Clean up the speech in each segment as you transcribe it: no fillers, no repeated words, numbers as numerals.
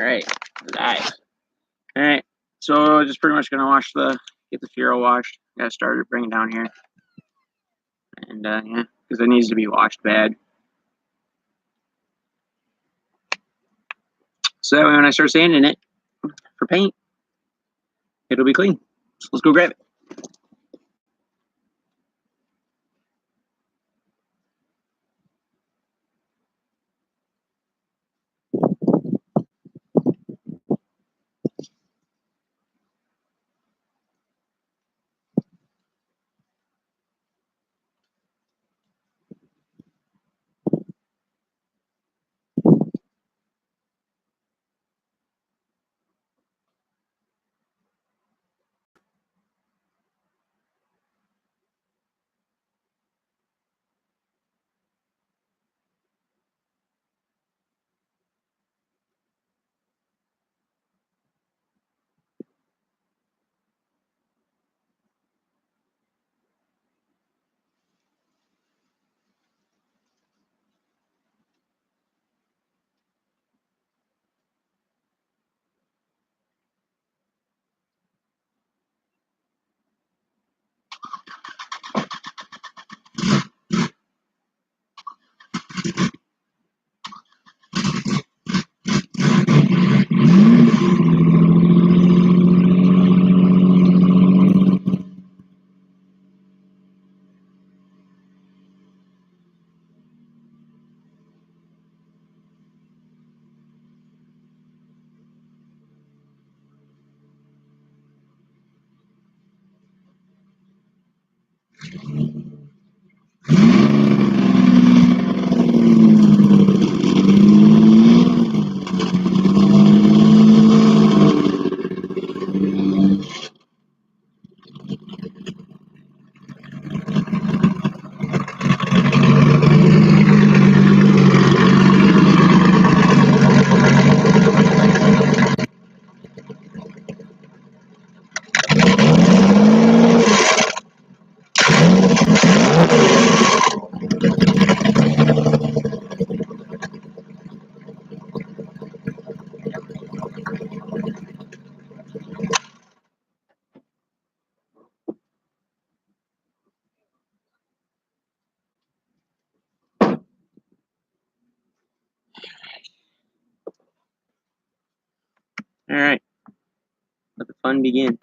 Alright, live. Alright, so just pretty much gonna get the Fiero washed. Got it started, bring it down here. And yeah, because it needs to be washed bad. So that way when I start sanding it for paint, it'll be clean. So let's go grab it. Alright, let the fun begin.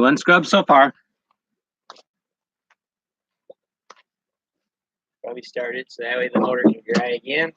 1SCRUB so far. Probably started so that way the motor can dry again.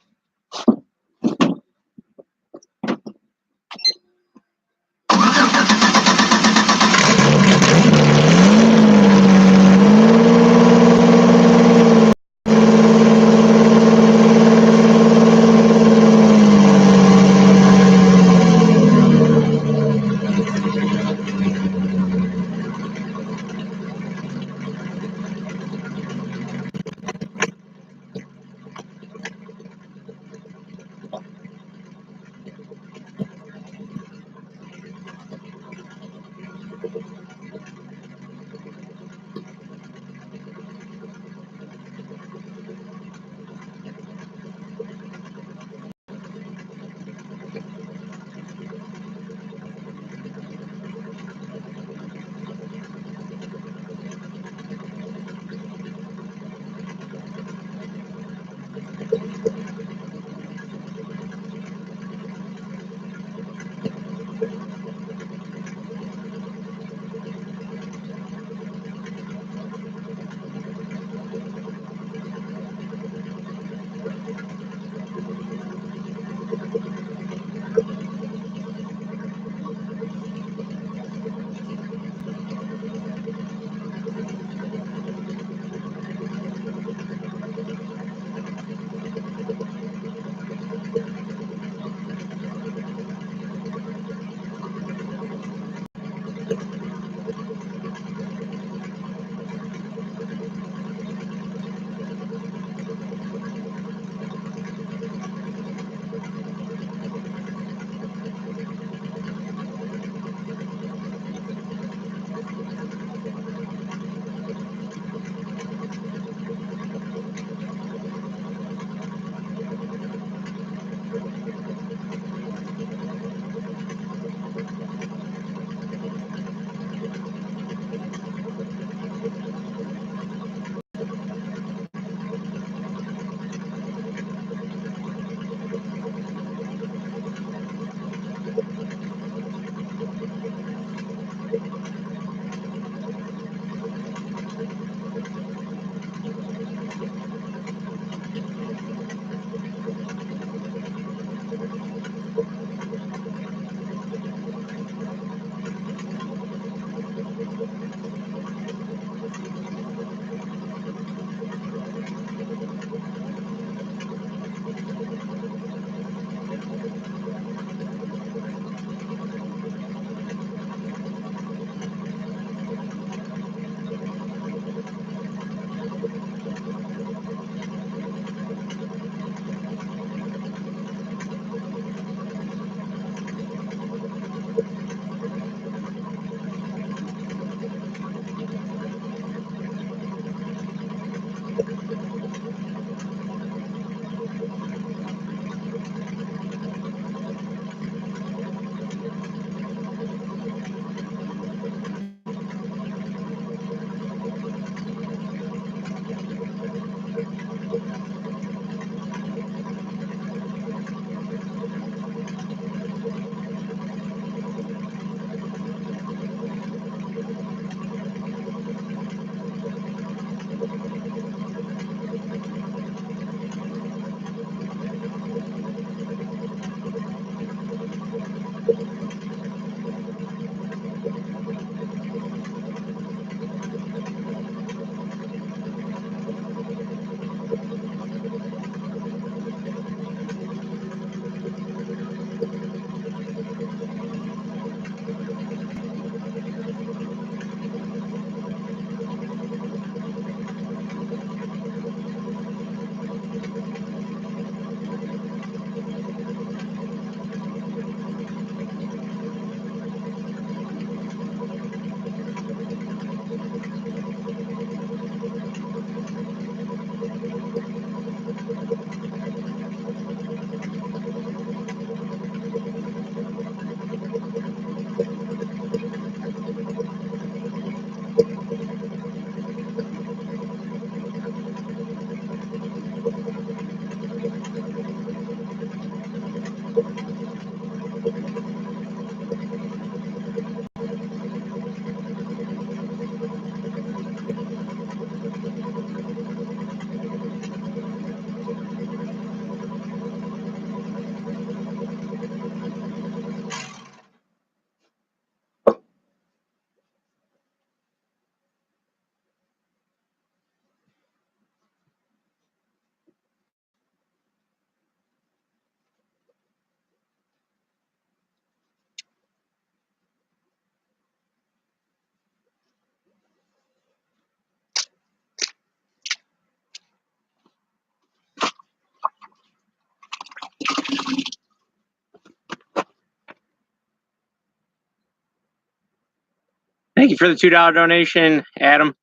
Thank you for the $2 donation, Adam.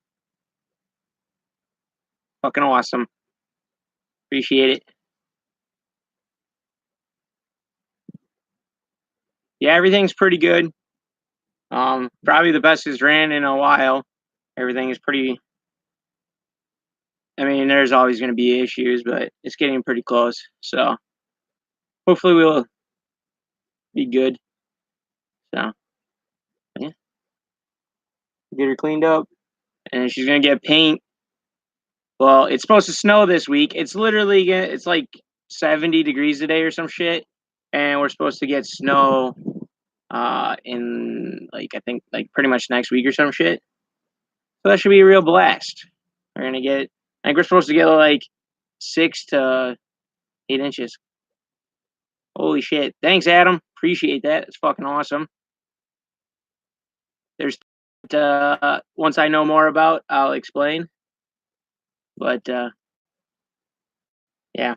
Fucking awesome. Appreciate it. Yeah, everything's pretty good. Probably the best it's ran in a while. Everything is pretty. I mean, there's always going to be issues, but it's getting pretty close. So hopefully we'll be good. So yeah, get her cleaned up, and she's gonna get paint. Well, it's supposed to snow this week. It's literally it's like 70 degrees today or some shit, and we're supposed to get snow in like I think like pretty much next week or some shit. So that should be a real blast. We're gonna get. I think we're supposed to get like 6 to 8 inches. Holy shit! Thanks, Adam. Appreciate that. It's fucking awesome. There's once I know more about, I'll explain. But yeah,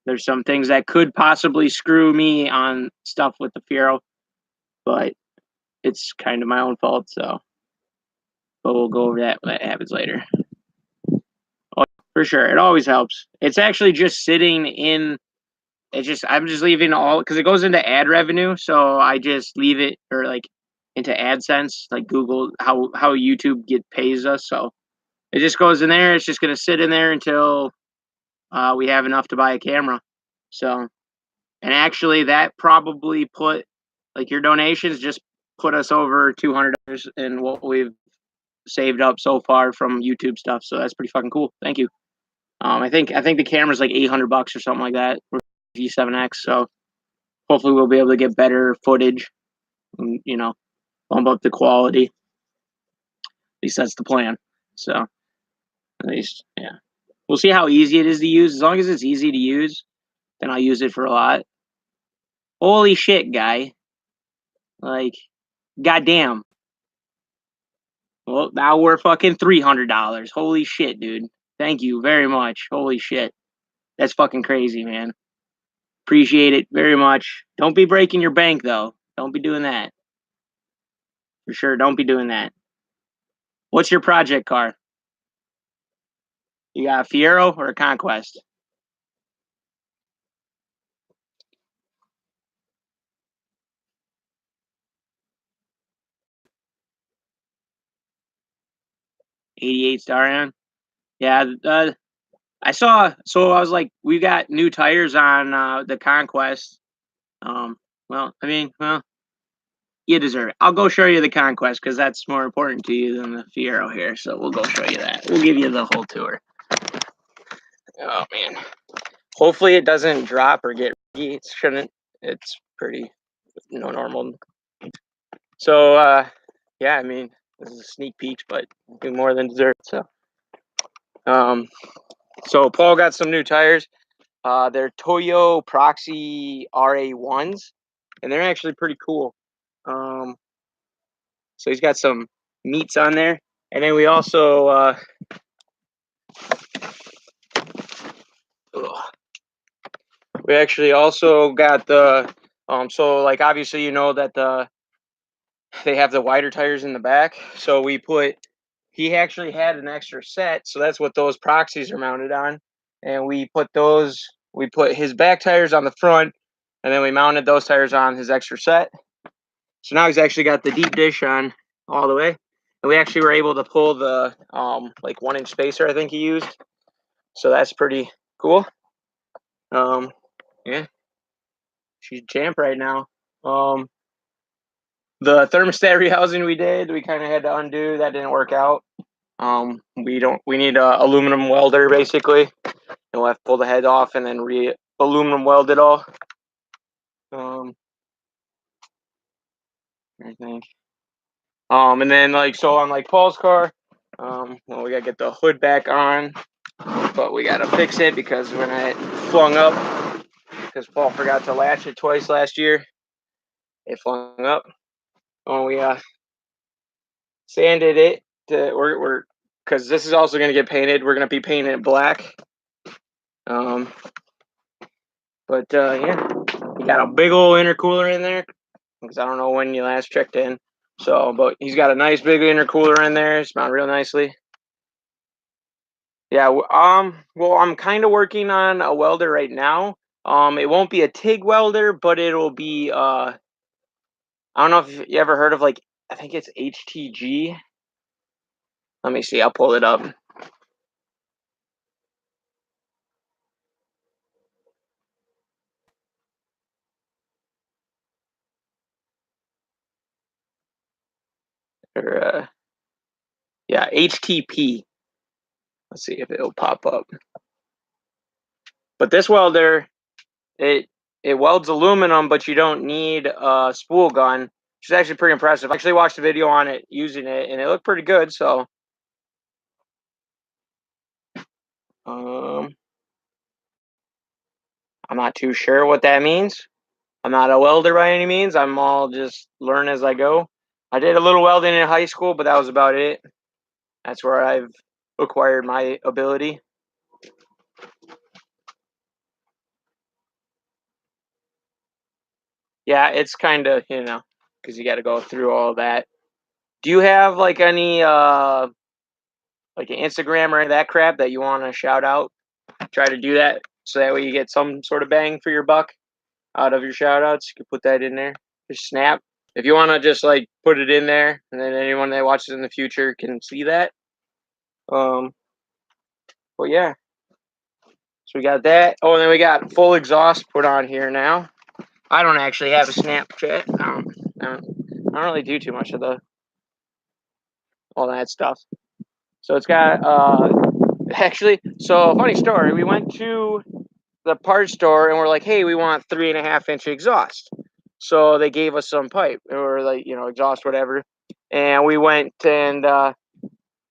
there's some things that could possibly screw me on stuff with the Fiero, but it's kind of my own fault. So, but we'll go over that when that happens later. Oh, for sure, it always helps. It's actually just sitting in. I'm just leaving all because it goes into ad revenue, so I just leave it or like into AdSense, like Google how YouTube pays us. So it just goes in there. It's just gonna sit in there until we have enough to buy a camera. So, and actually, that probably put like your donations just put us over $200 in what we've saved up so far from YouTube stuff. So that's pretty fucking cool. Thank you. I think the camera's like $800 or something like that. G7X. So hopefully we'll be able to get better footage. And, you know, bump up the quality. At least that's the plan. So at least, yeah. We'll see how easy it is to use. As long as it's easy to use, then I'll use it for a lot. Holy shit, guy. Like, goddamn. Well, now we're fucking $300. Holy shit, dude. Thank you very much. Holy shit. That's fucking crazy, man. Appreciate it very much. Don't be breaking your bank, though. Don't be doing that. For sure, don't be doing that. What's your project car? You got a Fiero or a Conquest? '88 Starion. Yeah, I saw. So I was like, we got new tires on the Conquest. Well, I mean, well, you deserve it. I'll go show you the Conquest because that's more important to you than the Fiero here. So we'll go show you that. We'll give you the whole tour. Oh man. Hopefully it doesn't drop or get riggy. It shouldn't. It's pretty normal. So yeah, I mean, this is a sneak peek, but do more than dessert. So Paul got some new tires. They're Toyo Proxy RA1s, and they're actually pretty cool. So he's got some meats on there, and then we also we actually also got the so like obviously you know that they have the wider tires in the back, so he actually had an extra set, so that's what those proxies are mounted on, and we put his back tires on the front, and then we mounted those tires on his extra set. So now he's actually got the deep dish on all the way, and we actually were able to pull the like 1-inch spacer I think he used, so that's pretty cool. Yeah, she's champ right now. The thermostat rehousing we kind of had to undo. That didn't work out. We need a aluminum welder basically, and we'll have to pull the head off and then aluminum weld it all. I think. And then so on Paul's car, well, we gotta get the hood back on, but we gotta fix it because when it flung up, because Paul forgot to latch it twice last year, it flung up. We sanded it. We're because this is also gonna get painted. We're gonna be painting it black. But yeah, you got a big old intercooler in there because I don't know when you last checked in. So, but he's got a nice big intercooler in there. It's mounted real nicely. Yeah, well, I'm kind of working on a welder right now. It won't be a TIG welder, but it'll be I don't know if you ever heard of, like, I think it's HTG. Let me see, I'll pull it up. Or, yeah, HTP. Let's see if it'll pop up. But this welder, it welds aluminum, but you don't need a spool gun, which is actually pretty impressive. I actually watched a video on it using it, and it looked pretty good. So, I'm not too sure what that means. I'm not a welder by any means. I'm all just learn as I go. I did a little welding in high school, but that was about it. That's where I've acquired my ability. Yeah, it's kind of, because you got to go through all that. Do you have like any like an Instagram or any of that crap that you want to shout out? Try to do that so that way you get some sort of bang for your buck out of your shout outs. You can put that in there. Just snap. If you want to just like put it in there, and then anyone that watches in the future can see that. Well, yeah. So we got that. Oh, and then we got full exhaust put on here now. I don't actually have a Snapchat. I don't really do too much of all that stuff. So it's got actually. So funny story. We went to the parts store and we're like, hey, we want 3.5-inch exhaust. So they gave us some pipe or like exhaust whatever, and we went and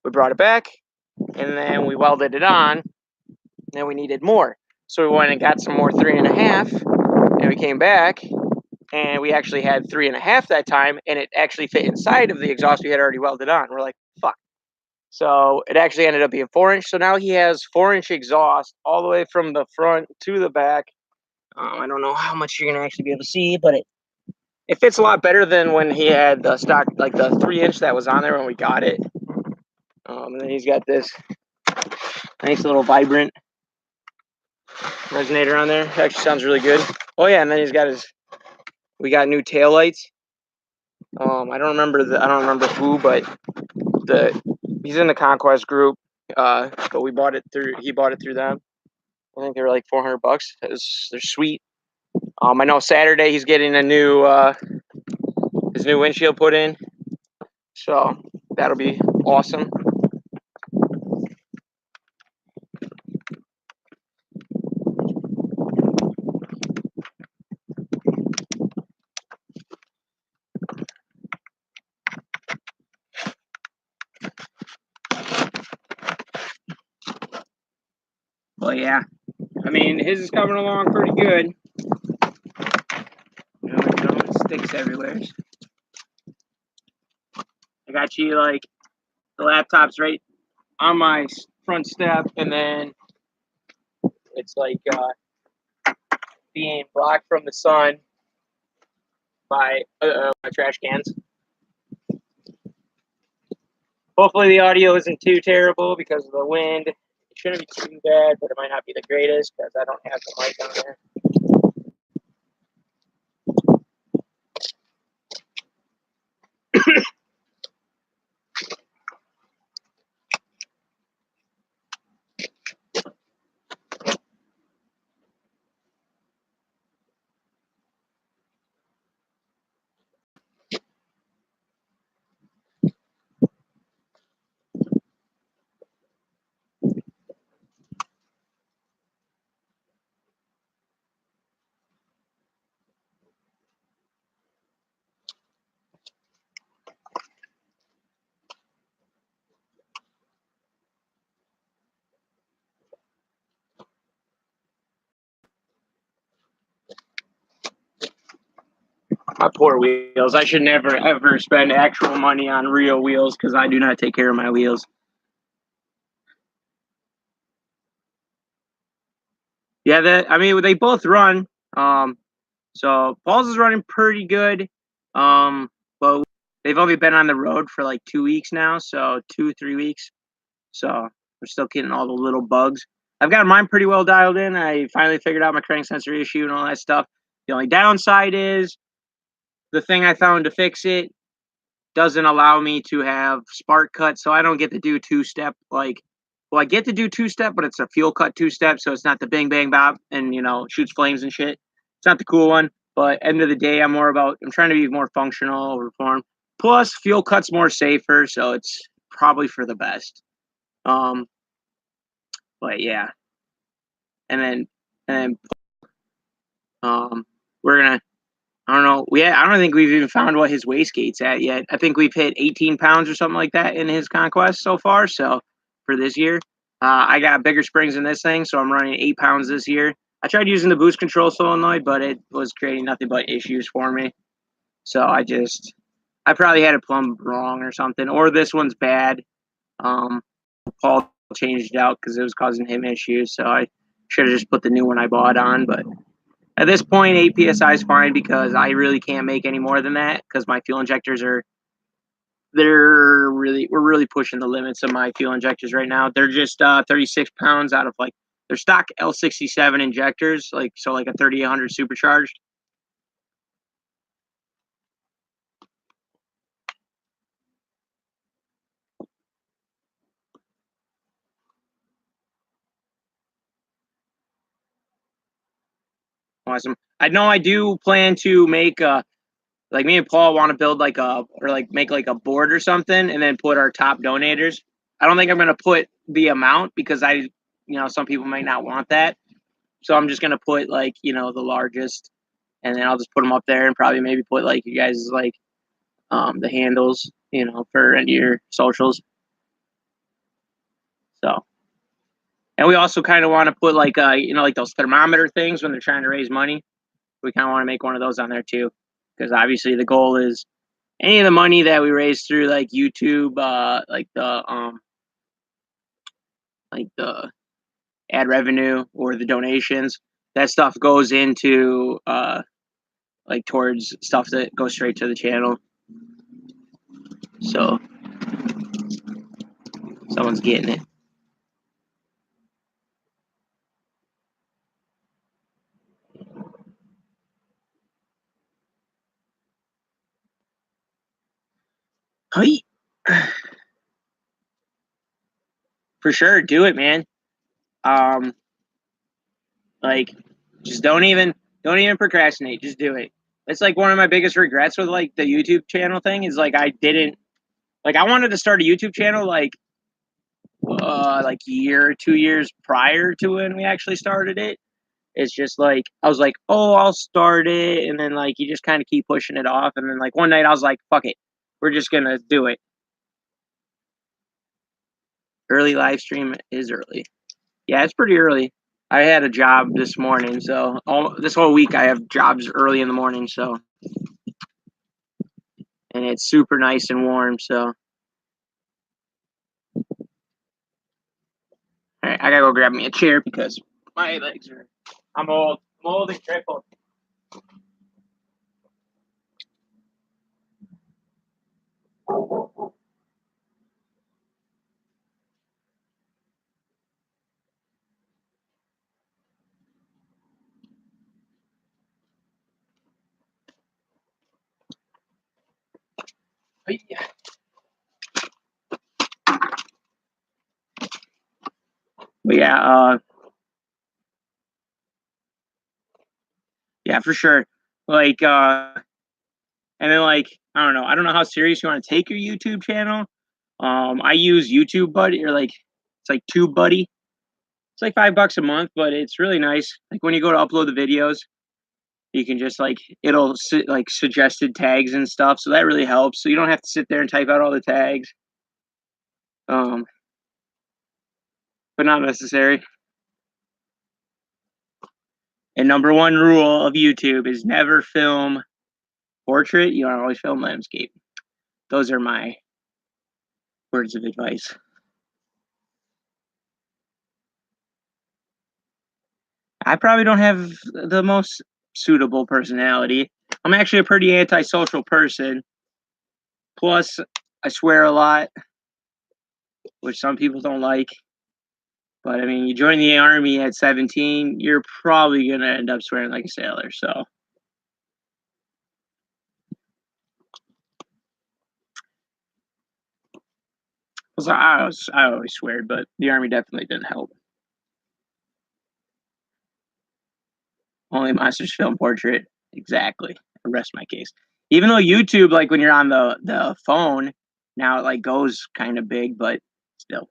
we brought it back, and then we welded it on. And we needed more, so we went and got some more 3.5, and we came back and we actually had 3.5 that time, and it actually fit inside of the exhaust we had already welded on. We're like, fuck. So it actually ended up being 4-inch. So now he has 4-inch exhaust all the way from the front to the back. I don't know how much you're gonna actually be able to see, but it fits a lot better than when he had the stock, like the 3-inch that was on there when we got it. And then he's got this nice little vibrant resonator on there. It actually sounds really good. Oh yeah, and then we got new taillights. I don't remember who, but he's in the Conquest group. But he bought it through them. I think they were like $400. They're sweet. I know Saturday he's getting a new his new windshield put in, so that'll be awesome. Well, yeah. I mean, his is coming along pretty good. It sticks everywhere. I got you like the laptop's right on my front step, and then it's like being blocked from the sun by my trash cans. Hopefully the audio isn't too terrible because of the wind. It shouldn't be too bad, but it might not be the greatest because I don't have the mic on there. My poor wheels. I should never ever spend actual money on real wheels because I do not take care of my wheels. Yeah, I mean they both run. So Paul's is running pretty good. But they've only been on the road for like 2 weeks now, so 2-3 weeks. So we're still getting all the little bugs. I've got mine pretty well dialed in. I finally figured out my crank sensor issue and all that stuff. The only downside is the thing I found to fix it doesn't allow me to have spark cut, so I don't get to do two-step like. Well, I get to do two-step, but it's a fuel cut two-step, so it's not the bing bang bop and shoots flames and shit. It's not the cool one, but end of the day, I'm trying to be more functional over form. Plus, fuel cut's more safer, so it's probably for the best. But yeah, and then we're gonna. I don't know. I don't think we've even found what his wastegate's at yet. I think we've hit 18 pounds or something like that in his Conquest so far. So for this year, I got bigger springs in this thing, so I'm running 8 pounds this year. I tried using the boost control solenoid, but it was creating nothing but issues for me. So I probably had it plumbed wrong or something, or this one's bad. Paul changed it out because it was causing him issues, so I should have just put the new one I bought on, but at this point, 8 psi is fine because I really can't make any more than that because my fuel injectors we're really pushing the limits of my fuel injectors right now. They're just 36 pounds out of like their stock L67 injectors, like a 3800 supercharged. Awesome. I know I do plan to make like me and Paul want to build make like a board or something and then put our top donators. I don't think I'm gonna put the amount because some people might not want that. So I'm just gonna put like, the largest and then I'll just put them up there and probably maybe put like you guys like the handles, for your socials. So and we also kind of want to put like like those thermometer things when they're trying to raise money. We kind of want to make one of those on there too, because obviously the goal is any of the money that we raise through like YouTube, like the ad revenue or the donations, that stuff goes into like towards stuff that goes straight to the channel. So someone's getting it. Hey. For sure, do it, man. Like just don't even procrastinate. Just do it. It's like one of my biggest regrets with like the YouTube channel thing is like I wanted to start a YouTube channel like year, 2 years prior to when we actually started it. It's just like I was like, oh, I'll start it, and then like you just kind of keep pushing it off, and then like one night I was like, fuck it, we're just gonna do it. Early live stream is early. Yeah, it's pretty early. I had a job this morning, so this whole week I have jobs early in the morning, so and it's super nice and warm, so. All right, I gotta go grab me a chair because my legs are. I'm old and crippled. But yeah, yeah, for sure. Like, and then like, I don't know how serious you want to take your YouTube channel. I use YouTube Buddy or like, it's like TubeBuddy. It's like $5 a month, but it's really nice. Like when you go to upload the videos, you can just like it'll like suggested tags and stuff, so that really helps. So you don't have to sit there and type out all the tags. But not necessary. And number one rule of YouTube is never film portrait. You want to always film landscape. Those are my words of advice. I probably don't have the most suitable personality. I'm actually a pretty antisocial person. Plus, I swear a lot, which some people don't like. But I mean, you join the army at 17, you're probably gonna end up swearing like a sailor. So, I always swear, but the army definitely didn't help. Only Monsters Film Portrait, exactly. I rest my case. Even though YouTube, like when you're on the phone, now it like goes kind of big, but still,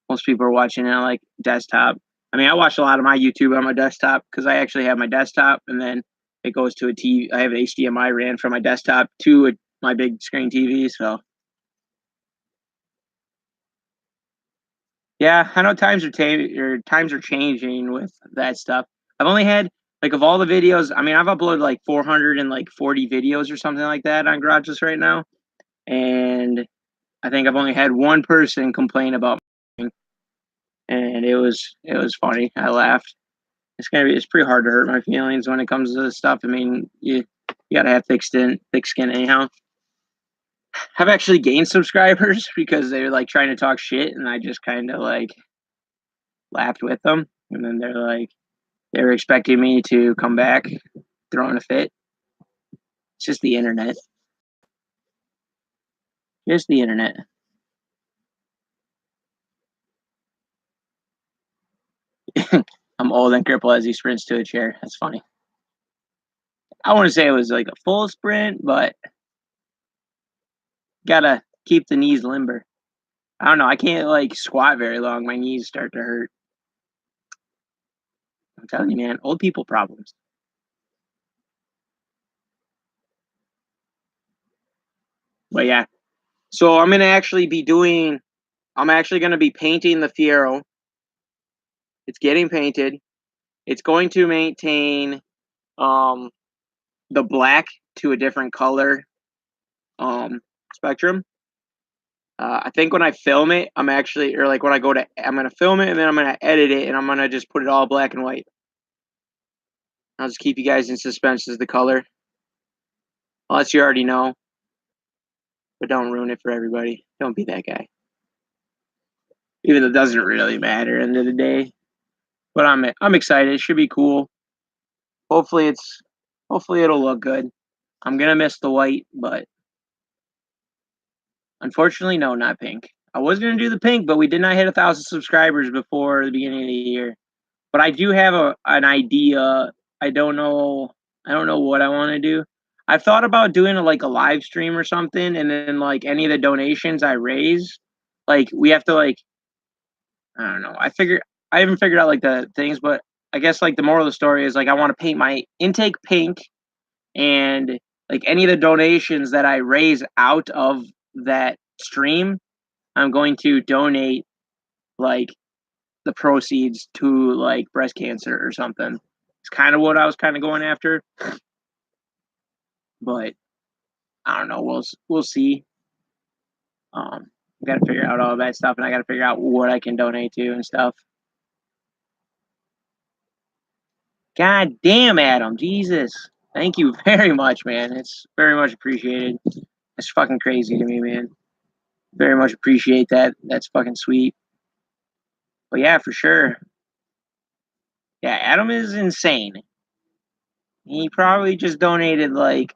most people are watching it on like desktop. I mean, I watch a lot of my YouTube on my desktop because I actually have my desktop, and then it goes to a TV. I have an HDMI ran from my desktop to my big screen TV. So yeah, I know times are changing with that stuff. I've only had like of all the videos. I mean, I've uploaded like 440 videos or something like that on Garageless right now, and I think I've only had one person complain about, and it was funny. I laughed. It's pretty hard to hurt my feelings when it comes to this stuff. I mean, you gotta have thick skin anyhow. I've actually gained subscribers because they're like trying to talk shit, and I just kind of like laughed with them, and then they were expecting me to come back throwing a fit. It's just the internet. Just the internet. I'm old and crippled as he sprints to a chair. That's funny. I wouldn't say it was like a full sprint, but gotta keep the knees limber. I don't know. I can't like squat very long. My knees start to hurt. I'm telling you, man, old people problems. But yeah. So I'm actually gonna be painting the Fiero. It's getting painted. It's going to maintain um the black to a different color spectrum. I think when I film it, I'm gonna film it and then I'm gonna edit it and I'm gonna just put it all black and white. I'll just keep you guys in suspense as the color, unless you already know. But don't ruin it for everybody. Don't be that guy. Even though it doesn't really matter end of the day. But I'm excited. It should be cool. Hopefully hopefully it'll look good. I'm gonna miss the white, but unfortunately, no, not pink. I was gonna do the pink, but we did not hit 1,000 subscribers before the beginning of the year. But I do have an idea. I don't know. I don't know what I want to do. I've thought about doing like a live stream or something, and then like any of the donations I raise, like we have to like I don't know. I haven't figured out like the things, but I guess like the moral of the story is like I want to paint my intake pink, and like any of the donations that I raise out of that stream, I'm going to donate like the proceeds to like breast cancer or something. It's kind of what I was kind of going after, but I don't know. We'll see. I got to figure out all that stuff, and I got to figure out what I can donate to and stuff. God damn, Adam, Jesus, thank you very much, man. It's very much appreciated. It's fucking crazy to me, man. Very much appreciate that. That's fucking sweet. But yeah, for sure. Yeah, Adam is insane. He probably just donated like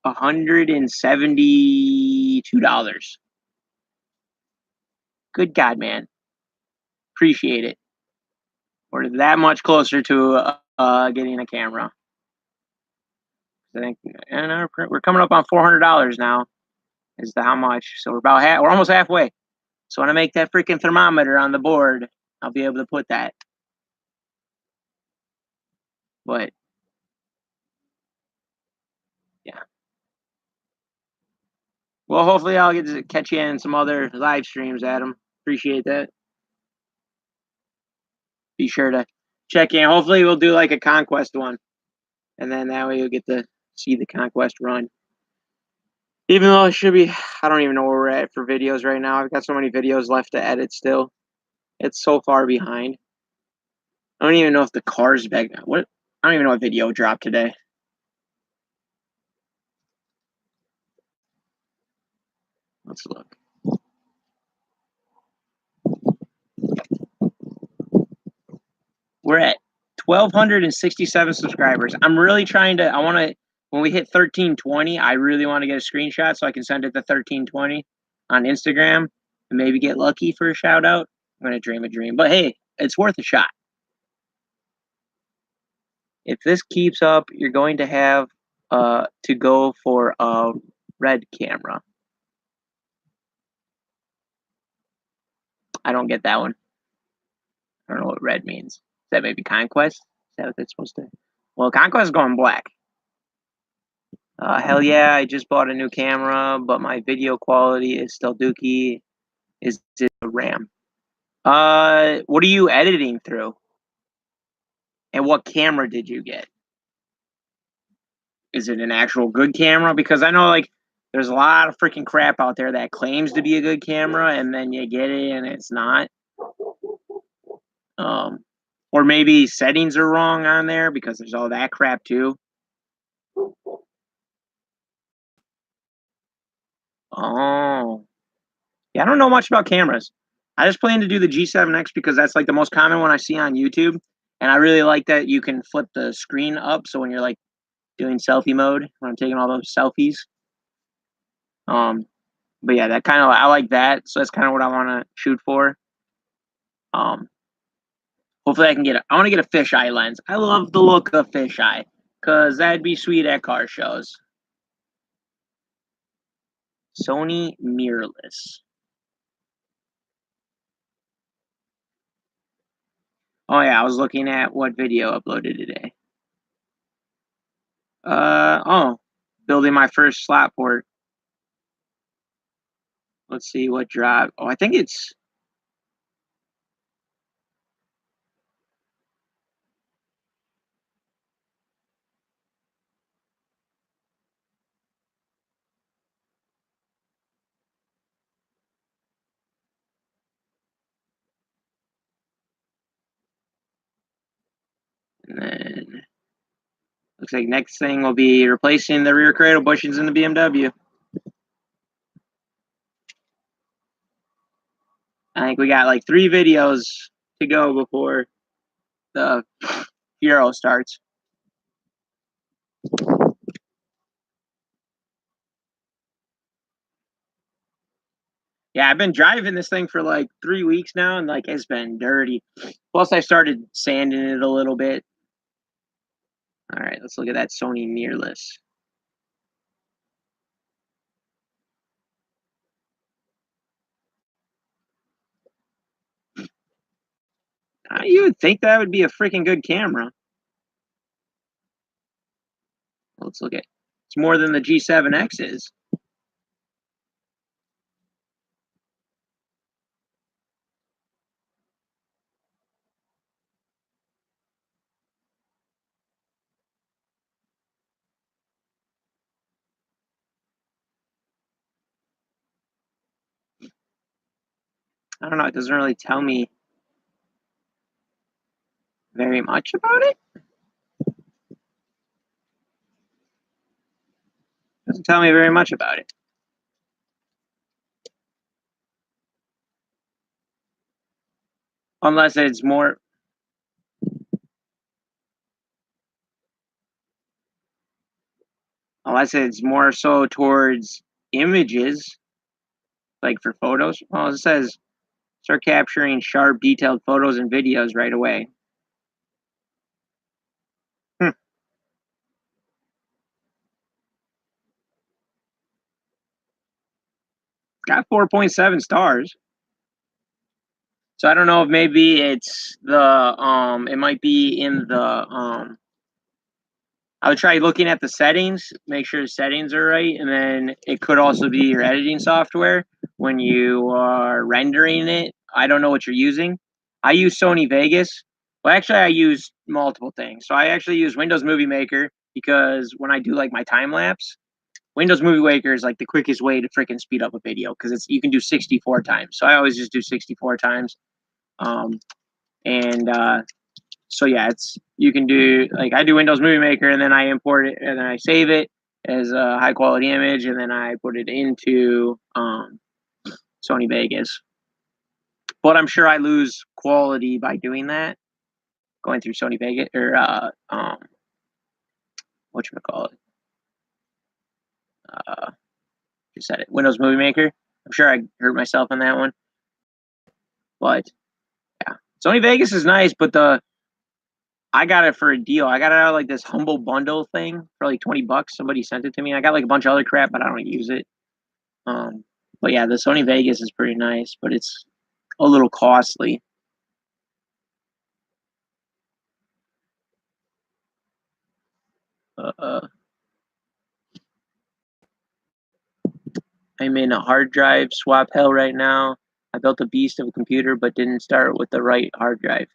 $172. Good God, man. Appreciate it. We're that much closer to getting a camera. I think, and we're coming up on $400 now. Is the how much? So we're almost halfway. So when I make that freaking thermometer on the board, I'll be able to put that. But yeah. Well, hopefully I'll get to catch you in some other live streams, Adam. Appreciate that. Be sure to check in. Hopefully we'll do like a Conquest one. And then that way you'll get to see the Conquest run. Even though it should be, I don't even know where we're at for videos right now. I've got so many videos left to edit still. It's so far behind. I don't even know if the car's back. What? I don't even know what video dropped today. Let's look. We're at 1,267 subscribers. I'm really trying to, when we hit 1320, I really want to get a screenshot so I can send it to 1320 on Instagram and maybe get lucky for a shout out. I'm going to dream a dream. But hey, it's worth a shot. If this keeps up, you're going to have to go for a red camera. I don't get that one. I don't know what red means. Is that maybe Conquest? Is that what that's supposed to? Well, Conquest is going black. Hell yeah, I just bought a new camera, but my video quality is still dookie. Is it a RAM? What are you editing through? And what camera did you get? Is it an actual good camera? Because I know, like, there's a lot of freaking crap out there that claims to be a good camera, and then you get it and it's not. Or maybe settings are wrong on there because there's all that crap too. Oh. Yeah, I don't know much about cameras. I just plan to do the G7X because that's like the most common one I see on YouTube. And I really like that you can flip the screen up. So when you're like doing selfie mode, when I'm taking all those selfies. But yeah, that kind of, I like that. So that's kind of what I want to shoot for. Hopefully I can get I want to get a fisheye lens. I love the look of fisheye because that'd be sweet at car shows. Sony mirrorless. Oh yeah, I was looking at what video uploaded today. Building my first slot port. Let's see what drive. Oh, I think it's. And then looks like next thing will be replacing the rear cradle bushings in the BMW. I think we got like 3 videos to go before the Fiero starts. Yeah, I've been driving this thing for like 3 weeks now, and like it's been dirty. Plus, I started sanding it a little bit. All right, let's look at that Sony mirrorless. You would think that would be a freaking good camera. Let's look at. It's more than the G7X is. I don't know. It doesn't really tell me very much about it. Doesn't tell me very much about it. Unless it's more. Unless it's more so towards images, like for photos. Well, it says start capturing sharp, detailed photos and videos right away. Got 4.7 stars. So I don't know if maybe it's the it might be in the I would try looking at the settings, make sure the settings are right, and then it could also be your editing software when you are rendering it. I don't know what you're using. I use Sony Vegas. Well, actually, I use multiple things. So I actually use Windows Movie Maker because when I do like my time lapse, Windows Movie Maker is like the quickest way to freaking speed up a video because you can do 64 times. So I always just do 64 times. So yeah, you can do like I do Windows Movie Maker and then I import it and then I save it as a high quality image and then I put it into Sony Vegas. But I'm sure I lose quality by doing that. Going through Sony Vegas or whatchamacallit? Just said it. Windows Movie Maker. I'm sure I hurt myself on that one. But yeah. Sony Vegas is nice, but I got it for a deal. I got it out of like this Humble Bundle thing for like $20. Somebody sent it to me. I got like a bunch of other crap, but I don't use it. But yeah, the Sony Vegas is pretty nice, but it's a little costly. I'm in a hard drive swap hell right now. I built a beast of a computer, but didn't start with the right hard drive.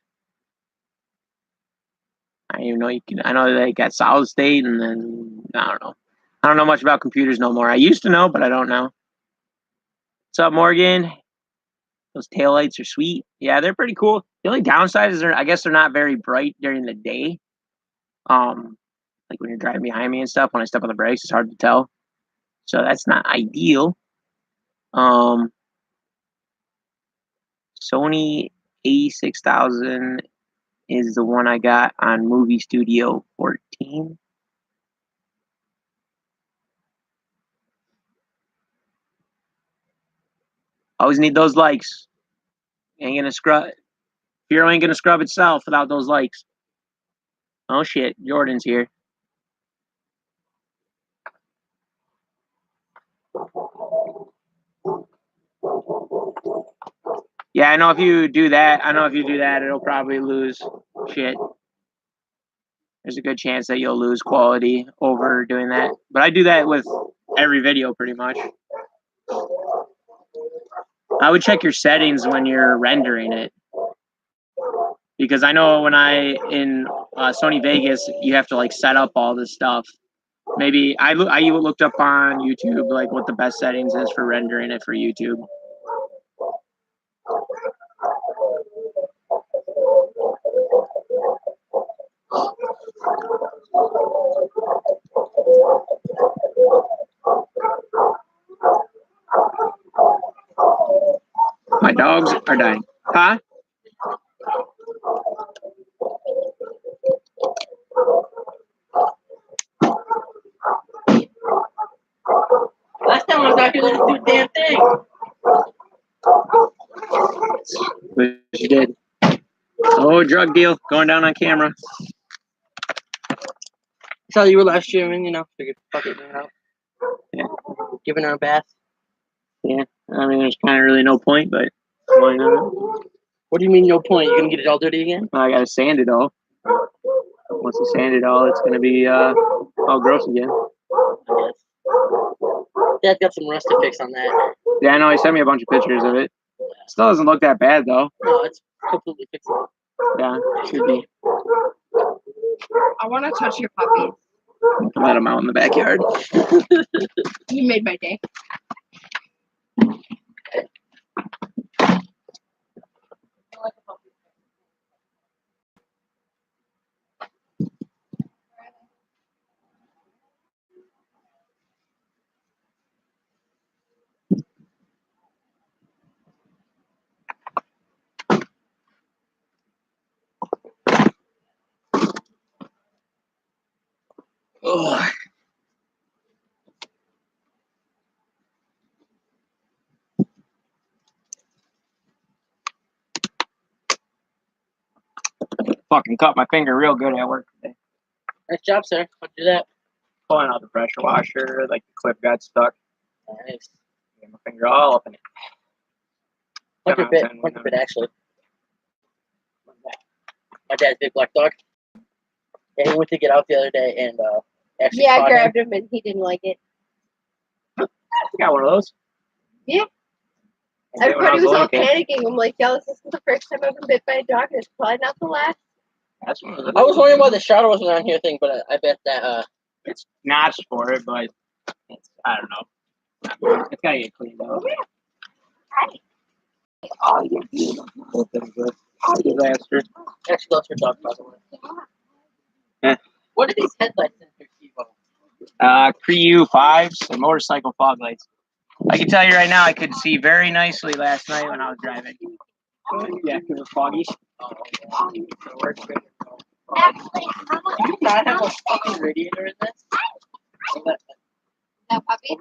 I don't even know you can. I know they got solid state, and then I don't know. I don't know much about computers no more. I used to know, but I don't know. What's up, Morgan? Those taillights are sweet. Yeah, they're pretty cool. The only downside is I guess they're not very bright during the day. Like when you're driving behind me and stuff, when I step on the brakes, it's hard to tell. So that's not ideal. Sony A6000 is the one I got on Movie Studio 14. Always need those likes. Ain't gonna scrub. Fiero ain't gonna scrub itself without those likes. Oh shit, Jordan's here. Yeah, I know if you do that, it'll probably lose shit. There's a good chance that you'll lose quality over doing that. But I do that with every video pretty much. I would check your settings when you're rendering it. Because I know when in Sony Vegas, you have to like set up all this stuff. Maybe I looked up on YouTube like what the best settings is for rendering it for YouTube. My dogs are dying. Huh? Last time I was out here, they didn't do a damn thing. But you did. Oh, drug deal going down on camera. I saw you were live streaming, you know, figured fuck it, out. Yeah. Giving her a bath. Yeah. I mean, there's kind of really no point, but why not? What do you mean no point? You're gonna get it all dirty again? I gotta sand it all. Once you sand it all, it's gonna be all gross again. I guess. Dad got some rust to fix on that. Yeah, I know. He sent me a bunch of pictures of it. Still doesn't look that bad though. No, it's completely fixable. Yeah, should be. I want to touch your puppies. Let them out in the backyard. You made my day. Ugh. Fucking cut my finger real good at work today. Nice job, sir. How'd you do that? Pulling out the pressure washer, like the clip got stuck. Nice. Get my finger all up in it. 100 bit actually. My dad's big black dog. Yeah, he went to get out the other day and actually Yeah, I caught grabbed him and he didn't like it. You got one of those? Yeah. I did when Everybody was all little kid. panicking. I'm like, yo, this is the first time I've been bit by a dog, and it's probably not the last. That's one of the I was wondering why the shadow wasn't on here thing, but I bet that it's notched for it, but it's, I don't know. It's gotta get cleaned out. Oh, you're beautiful. Disaster. actually loves her dog, by the way. Yeah. What are these headlights in here, Kivo? Cree U5s and motorcycle fog lights. I can tell you right now, I could see very nicely last night when I was driving. Yeah, because it's foggy. Oh, yeah. So we're good to go. Do you not have a fucking radiator in this? That puppy?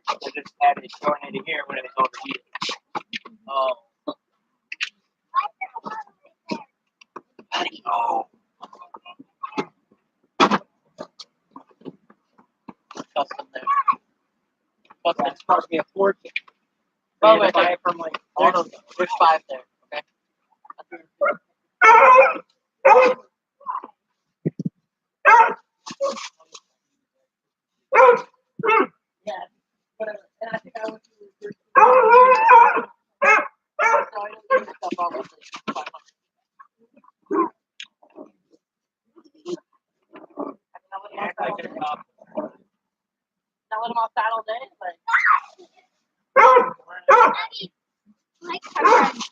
I just had it showing it here when it was overheated. Oh. Oh. Custom there. But That cost me a fortune. Oh, Oh, wait, buy it from like there's 5 there, okay? Yeah. But, and I think I went to the first so I don't get stuff off of the 500. Not let them outside all day, like. Like her friend.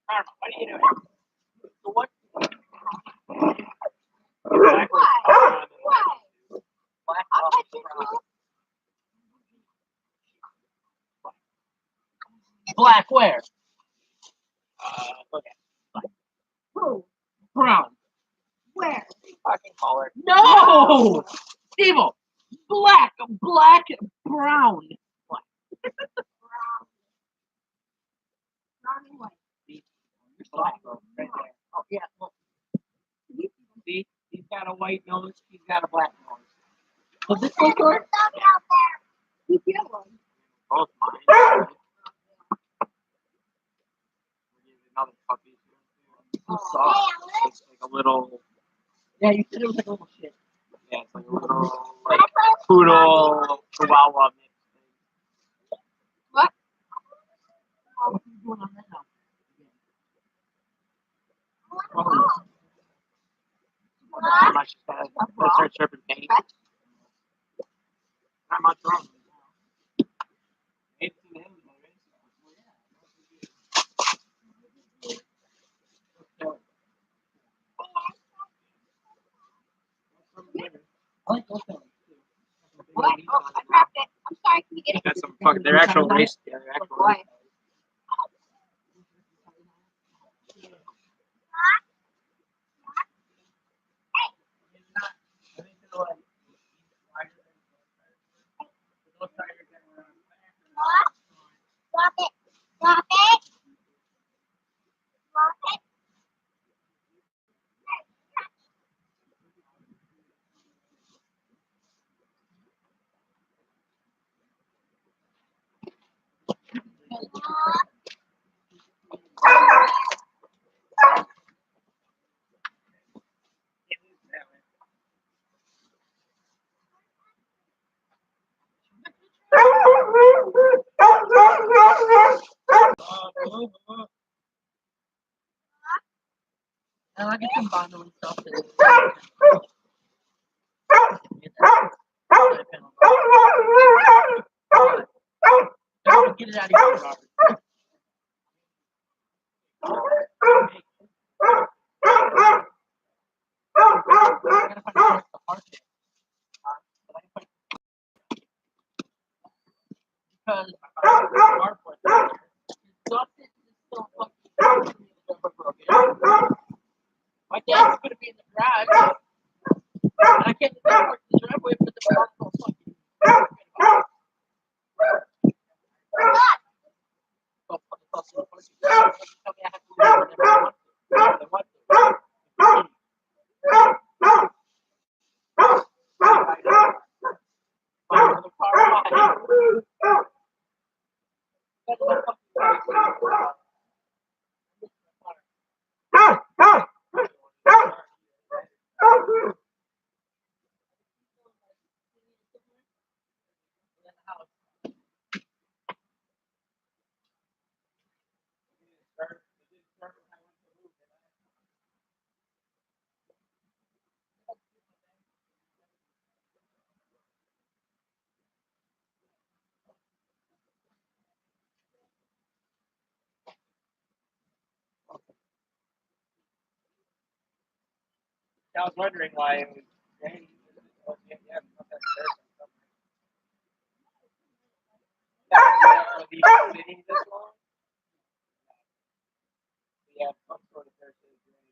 What are you doing? So what? Why? Why? Black I'll coffee let you brown. know. Black where? look at Who? Brown. Where? fucking collar. No! Evil! Black! Black! Brown! Brown and white. Black, bro. Right there. Oh, yeah. Look. See? He's got a white nose. He's got a black nose. Was this one short? You get one. Both mine. Another puppy. Oh, Soft. It's like a little. Yeah, you said it was like a little shit. Yeah, it's like a little like poodle chihuahua mix thing. What? What are you doing on that now? How much that? Let's start chirping paint. Not much wrong. It's in him, I like those colors too. What? Oh, I dropped it. I'm sorry. Can you get it? Got some fucking. They're actual race. Yeah, they're actual. Why? Drop it. Drop it. Drop it. And I get some bundle and stuff. Get it out of your garbage. Because my dad's gonna be in the garage. And I can't park in the driveway, but the car's so fucking. I was wondering why it was raining. Yeah, not that Are these sitting this long? Yeah, some sort of person is doing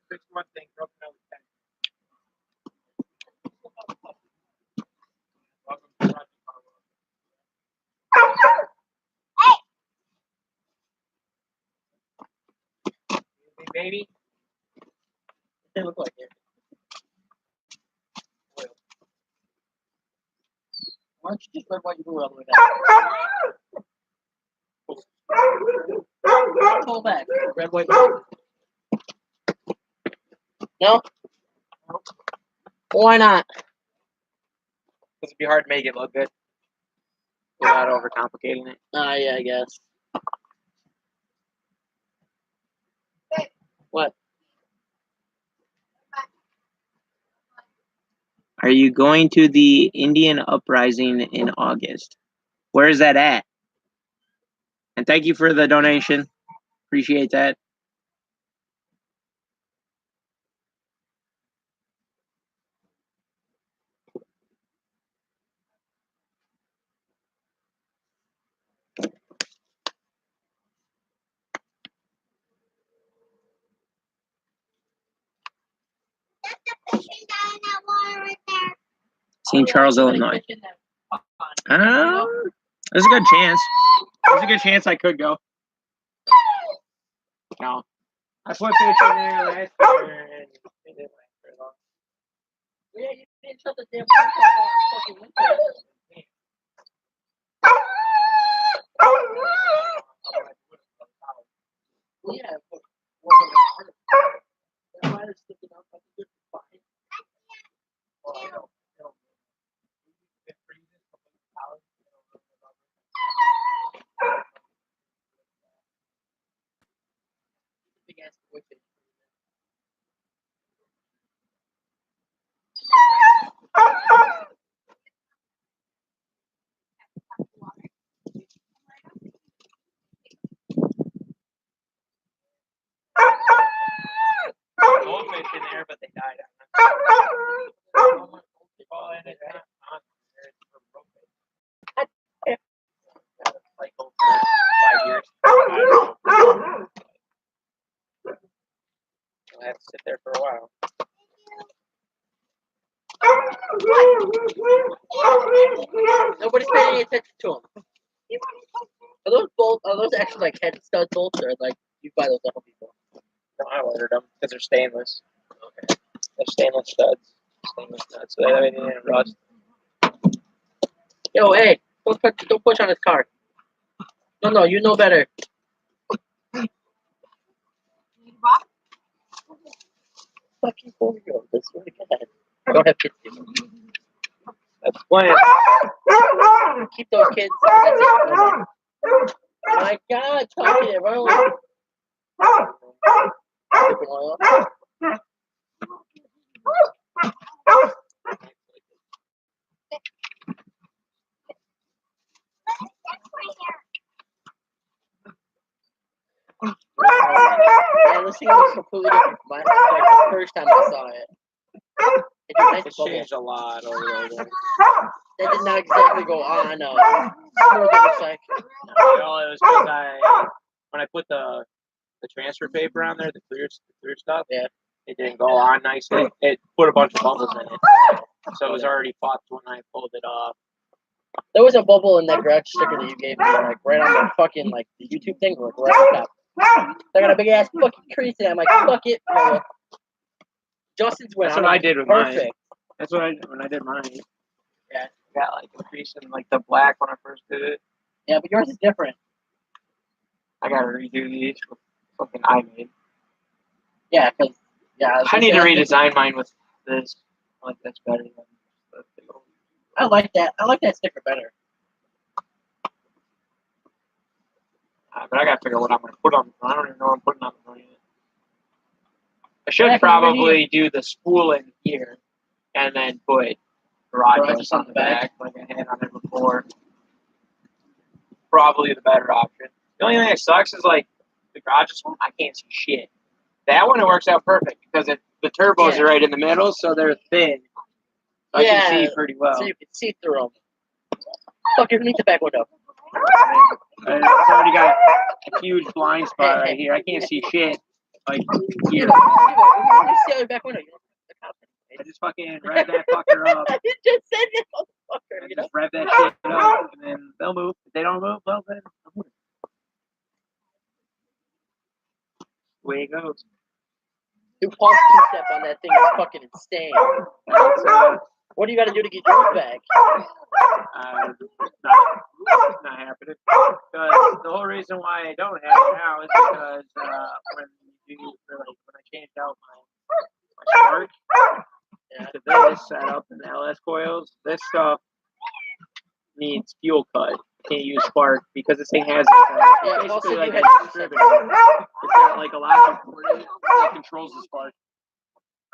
Fix one thing, broken out with 10. Welcome to Rocky Hey, baby. They look like it. Why don't you just red, white, and blue all the way down? Pull back. Red, white, blue. No? Why not? It'd be hard to make it look good without overcomplicating it. Yeah, I guess. What? Are you going to the Indian uprising in August? Where is that at? And thank you for the donation. Appreciate that. St. Charles, Illinois. There's a good chance. There's a good chance I could go. No. I put fish in there last year and it didn't last very long. Yeah, you didn't shut the damn fucking window. Yeah, but the fire's sticking up. I think it's fine. Big ass wicked. Goldfish in there, but they died. Oh, and it's not on there. It's for propane. Like over 5 years. I don't know. I'll have to sit there for a while. Nobody's paying any attention to them. Are those bolts? Are those actually like head stud bolts, or like you buy those off of people? No, I ordered them because they're stainless. Okay. They're stainless studs. Stainless studs. So they didn't rust. Yo, hey, don't push on his car. No, you know better. Fucking 4-year-old, this really bad. I don't have kids anymore. That's the plan. Keep those kids. That's it. My God, talk it. Run away. Sipping oil. Yeah, this thing looks completely different from like the first time I saw it. It's a nice It's bubble. changed a lot over there. That did not exactly go on. More than it looks like. No, it was because when I put the transfer paper on there, the clear stuff, Yeah. it didn't go on nicely. It put a bunch of bubbles in it. So it was already fucked when I pulled it off. There was a bubble in that garage sticker that you gave me, like right on the fucking like the YouTube thing, like right on top. I got a big ass fucking crease in it. I'm like, fuck it. Justin's went. That's what I did with mine. Perfect. That's what when I did mine. Yeah. I got like a crease in like the black when I first did it. Yeah, but yours is different. I gotta redo these with something I made. Yeah, because I need to redesign mine with this. I like that's better than the big old. I like that. I like that sticker better. But I gotta figure out what I'm gonna put on the front. I don't even know what I'm putting on the front yet. I should Yeah, probably do the spooling here. and then put Garageless on the back like I had on there before. Probably the better option. The only thing that sucks is like the Garageless one, I can't see shit. That one, it works out perfect because the turbos are right in the middle, so they're thin. I can see pretty well. So you can see through them. Fuck, underneath the back window. It's already got a huge blind spot right here. I can't see shit. Like here. You can see out the back window. I just fucking rev that fucker up. You just said it, motherfucker. I You know? just rev that shit up, and then they'll move. If they don't move, well then. Way it goes. Dude, pump two-step on that thing is fucking insane. What do you got to do to get yours back? Not happening. Because the whole reason why I don't have it now is because when I changed out my spark to this setup and the LS coils, this stuff needs fuel cut. Can't use spark because this thing has basically like a distributor. It's got like a lock component that controls the spark.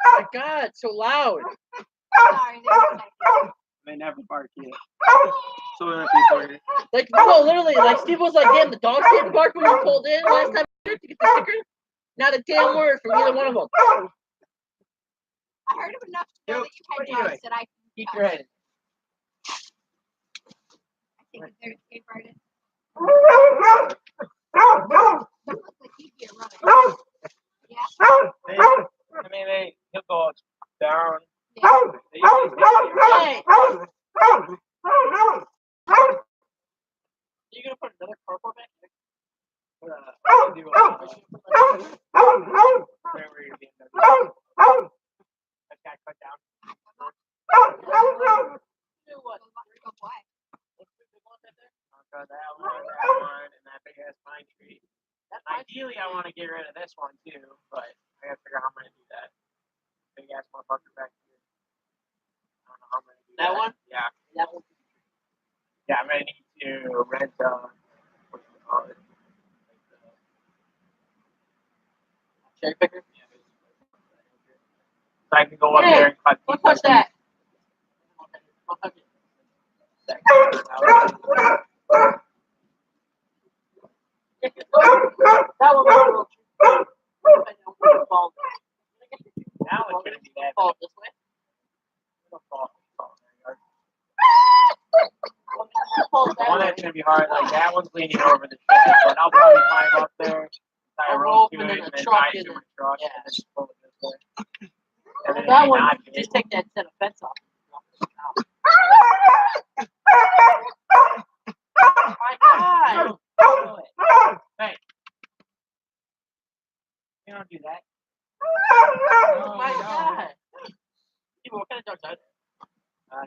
Oh my god, so loud. Sorry, They never bark yet. So when people Like, no, literally, like, Steve was like, damn, the dogs didn't bark when we pulled in last time to get the sticker. Not a damn word from either one of them. I heard of enough to know that you had dogs that I can Keep your head. I think that they're escape artists. Don't look like you'd be a runner. Yeah. he'll go down. Yeah. They usually stay Hey! You gonna put another carport back there? That guy cut down. Do what? Go black. That one, and that big ass pine tree. Ideally, I want to get rid of this one too, but I gotta figure out how I'm gonna do that. Big ass motherfucker back here. I don't know how I'm gonna do that. That one? Yeah. That one. Yeah, I'm gonna need to rent what do you call it? Cherry picker? Yeah, so I can go up there and cut. Don't touch that. Don't touch it. That one was a little Now it's gonna be that. fall this way. It'll fall. Fall The that one way. that's gonna be hard, like that one's leaning over the shed, but I'll probably climb up there, tie a I'll rope rope to and it, then and the then truck tie it in to it. my truck, Yeah. and then just pull it this way. And then That if one, not, you just take that set of fence off. My God! Hey, you don't do that. Oh my God! People, what kind of dogs are there?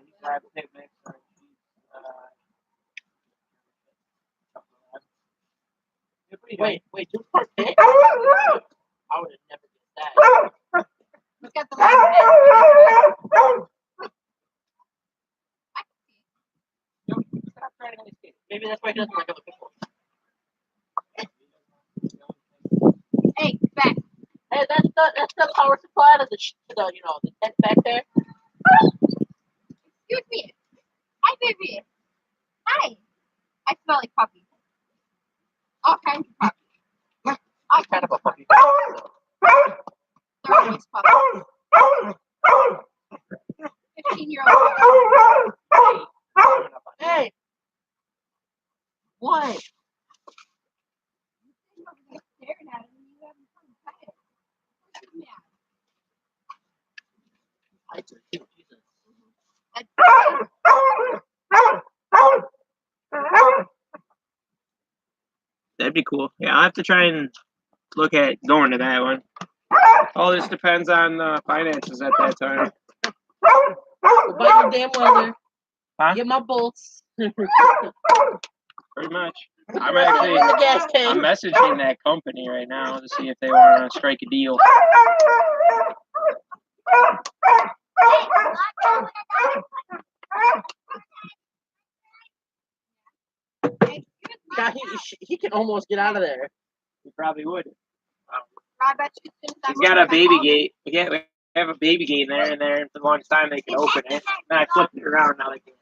He's got a pit mix. Wait, two part pit? I would have never did that. He's got the line. Maybe that's why he doesn't like other people. Hey, back. Hey, that's the power supply to the you know, the tent back there. Excuse me. Hi, baby. Hi. I smell like puppy. All kinds of puppy. I'm kind of a puppy. They're always puppy. 15-year-old. Hey! What? Staring at him and you haven't come pet it. Yeah. I do too, Jesus. That'd be cool. Yeah, I'll have to try and look at going to that one. All this depends on the finances at that time. Go buy your damn weather. Huh? Get my bolts. Pretty much. I'm actually in the gas I'm tank. messaging that company right now to see if they want to strike a deal. God, he can almost get out of there. He probably would. I bet you as soon as I He's got a roll, I baby call him. gate. have a baby gate in there, and there for the longest time they can open it. Then I flipped it around, now they can't.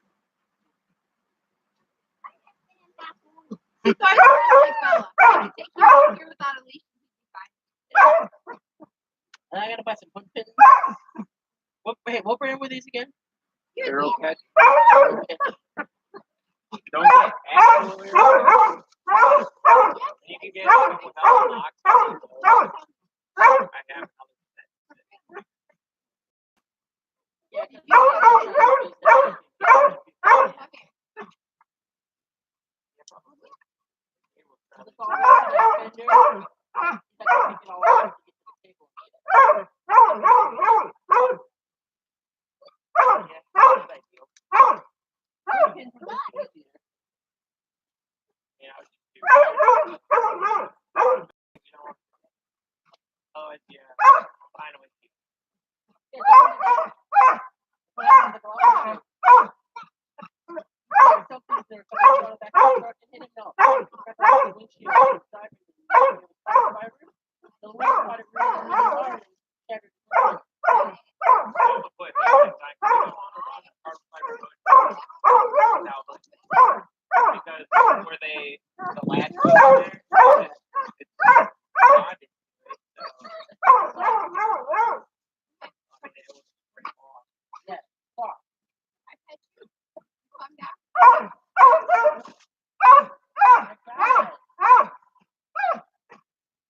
I thought you were like Bella. I could take you out here without a leash and you'd be fine. And I gotta buy some foot pins. What brand were these again? They're okay. Don't get absolutely wrong. You can get them without a box. I have another set. Yeah, did you Oh, yeah. Fine with you. Because where they the latch goes there, it's odd.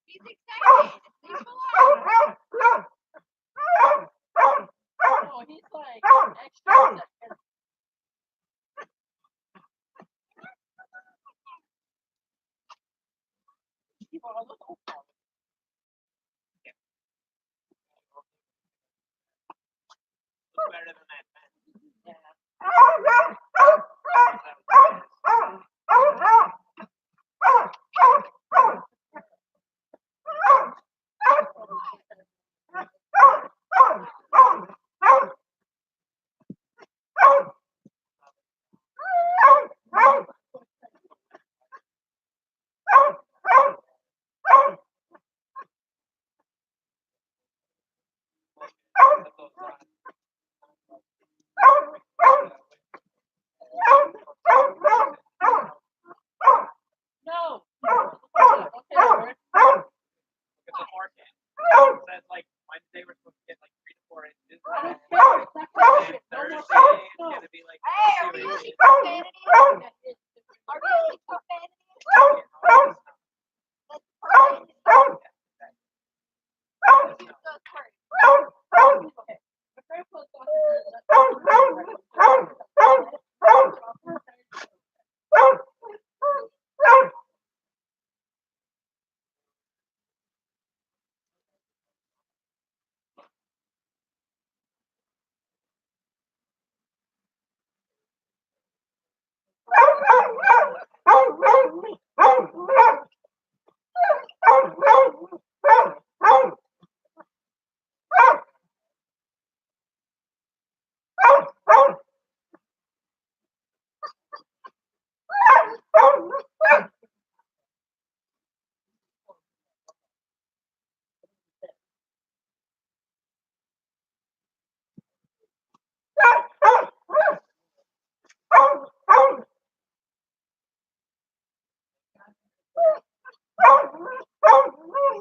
He's excited. Leave him alone. Oh, he's like extra. Looks better than that fence. No. It's a forecast. It says like Wednesday we're supposed to get like 3 to 4 inches. And Thursday it's gonna be like Hey, are 2 we inches. really profanity? Are we really profanity? That's profanity. Those words.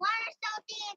Water something.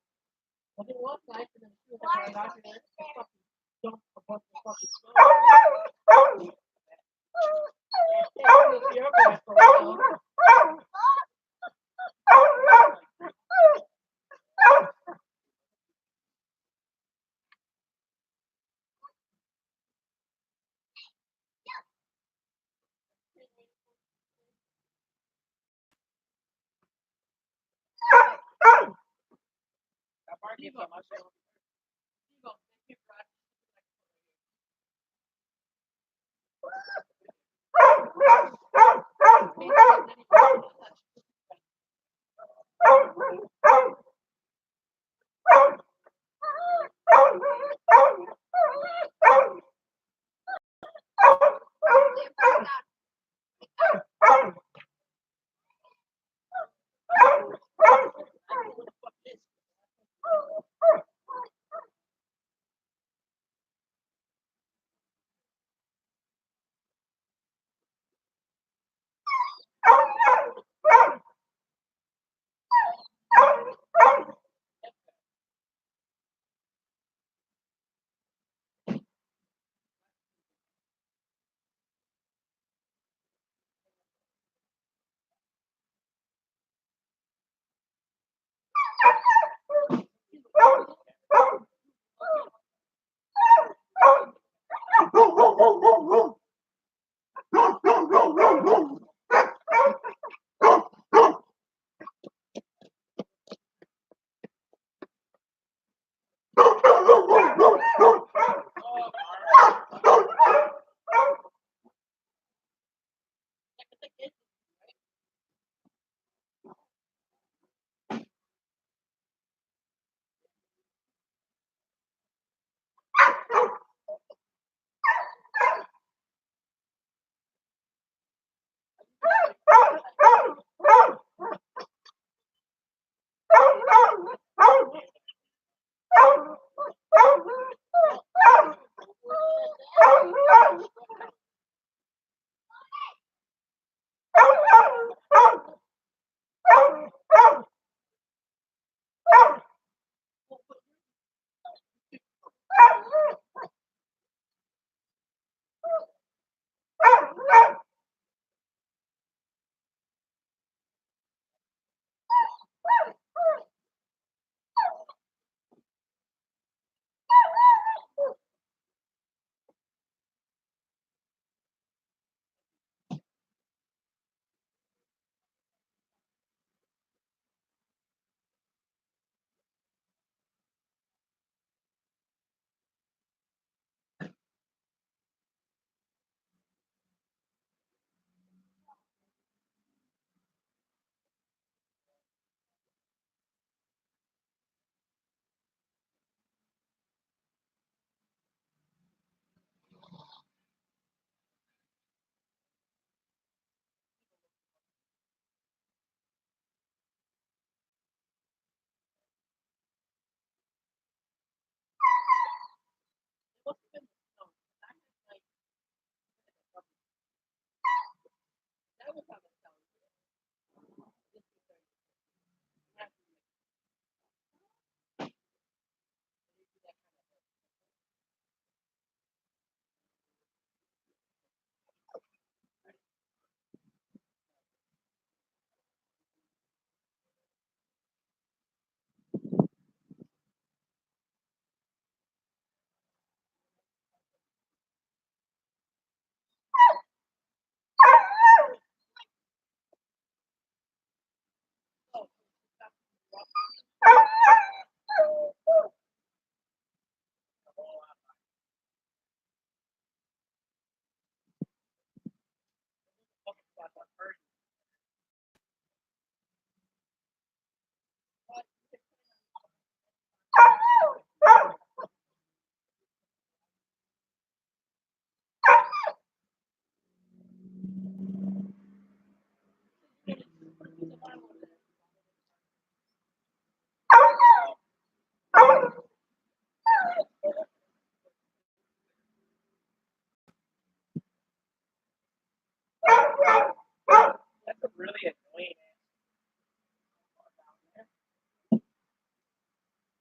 That's a really annoying ass.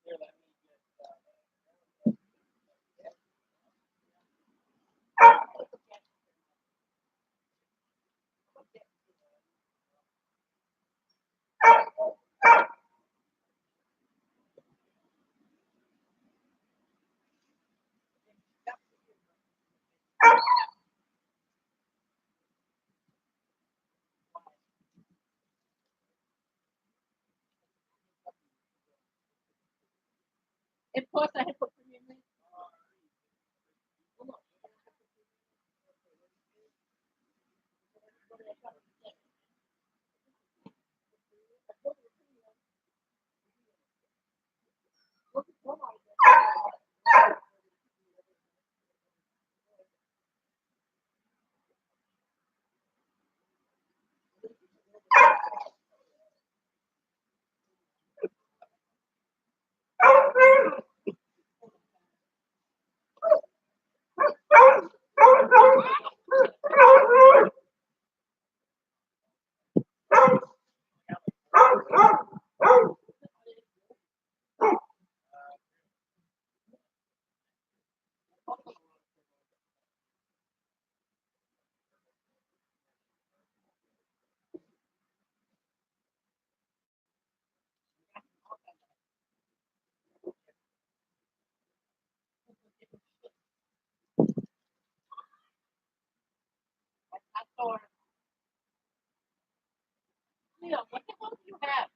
Here, let me just. And plus, I had put premium in. store. Leo, what the hell do you have?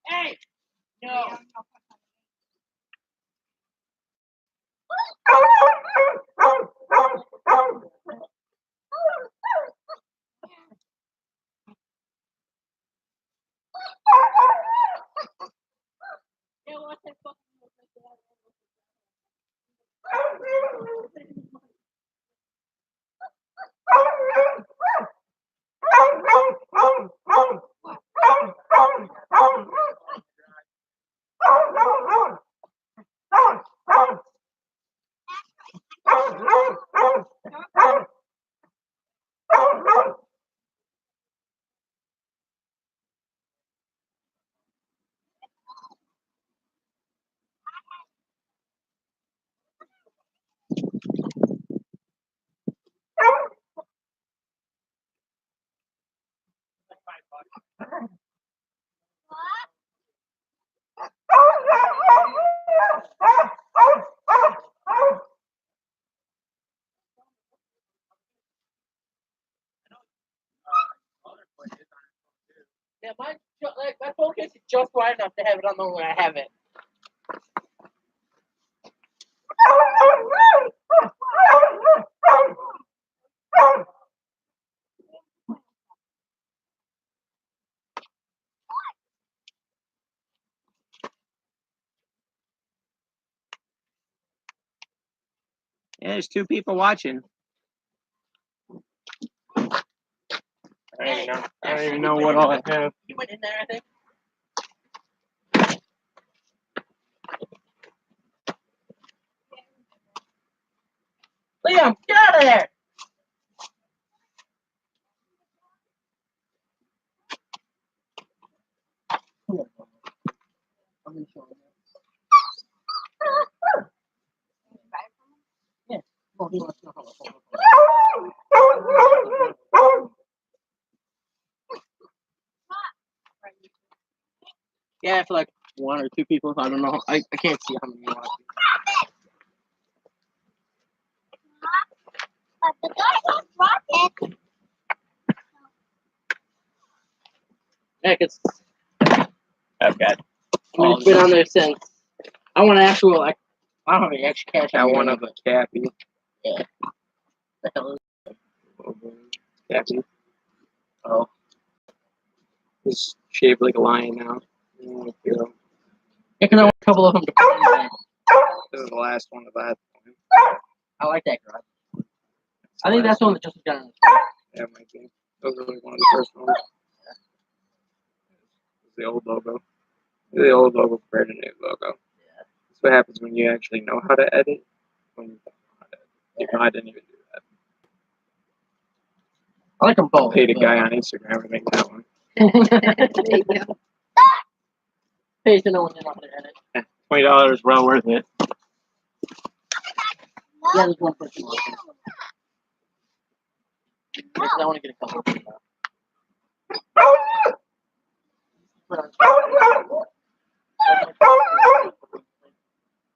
Hey! No. Yeah, my phone case is just wide enough to have it on the way I have it. Yeah, there's 2 people watching. I don't even know what all I have. You went in there, I think. of there. I'm gonna show you. Yeah. Well, he wants to know how to hold it. Yeah, for like 1 or 2 people. I don't know. I can't see how many you want. But the guy don't drop it. Yeah, cause I've got. I mean, it's been on there since. I want actual. I don't have any extra cash. I on me want right a now, but Cappy. yeah. The hell is Cappy. Oh. He's shaped like a lion now. Fiero. Yeah, cause I want a couple of them to put in there. This is the last one of that. I like that garage. I think that's the one that just got on the Yeah, it might be. Those are like one of the first ones. It's the old logo. The old logo compared to the new logo. Yeah. That's what happens when you actually know how to edit. When you don't know how to edit. Even though I didn't even do that. I like them both. Paid a guy on Instagram to make that one. Pays to know when you're not gonna edit. $20 well worth it. Yeah, there's one person watching. Because I want to get a couple of them.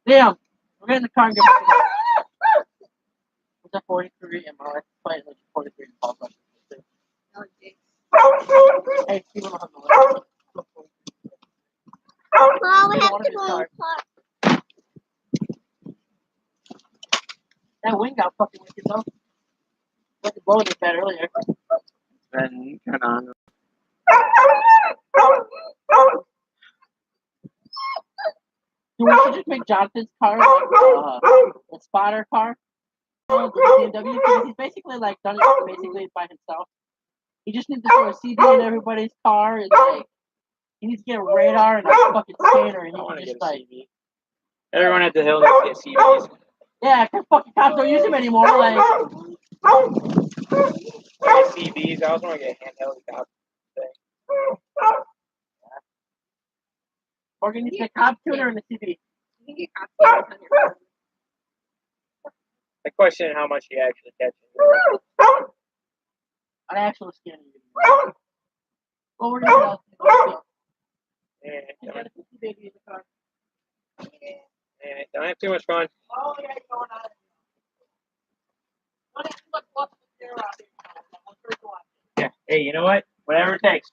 Damn! We're getting in the car and get back to that. It's a 43 and my wife's playing like 43 and Paul's watching it too. Hey, Steve, don't have the list. Well, we have to go in the park. That wind got fucking wicked though. Went to blow this bad earlier. Then kind of on. Dude, we should just make Jonathan's car like a spotter car. The BMW, because he's basically like done it basically by himself. He just needs to throw a CD in everybody's car and like he needs to get a radar and a fucking scanner and I want he to can get just a like CV. Everyone at the hill needs to get CVs. yeah, because fucking cops don't use them anymore. Like CVs. I also want to get a handheld cop thing. Morgan needs a cop tuner and a CD. You can get costumes on your phone. I question how much he actually catches. An actual scanner. Well, we're gonna go. Yeah, Got a 50 baby in the car. don't have too much fun. Oh yeah, going on. Yeah. Hey, you know what? Whatever it takes.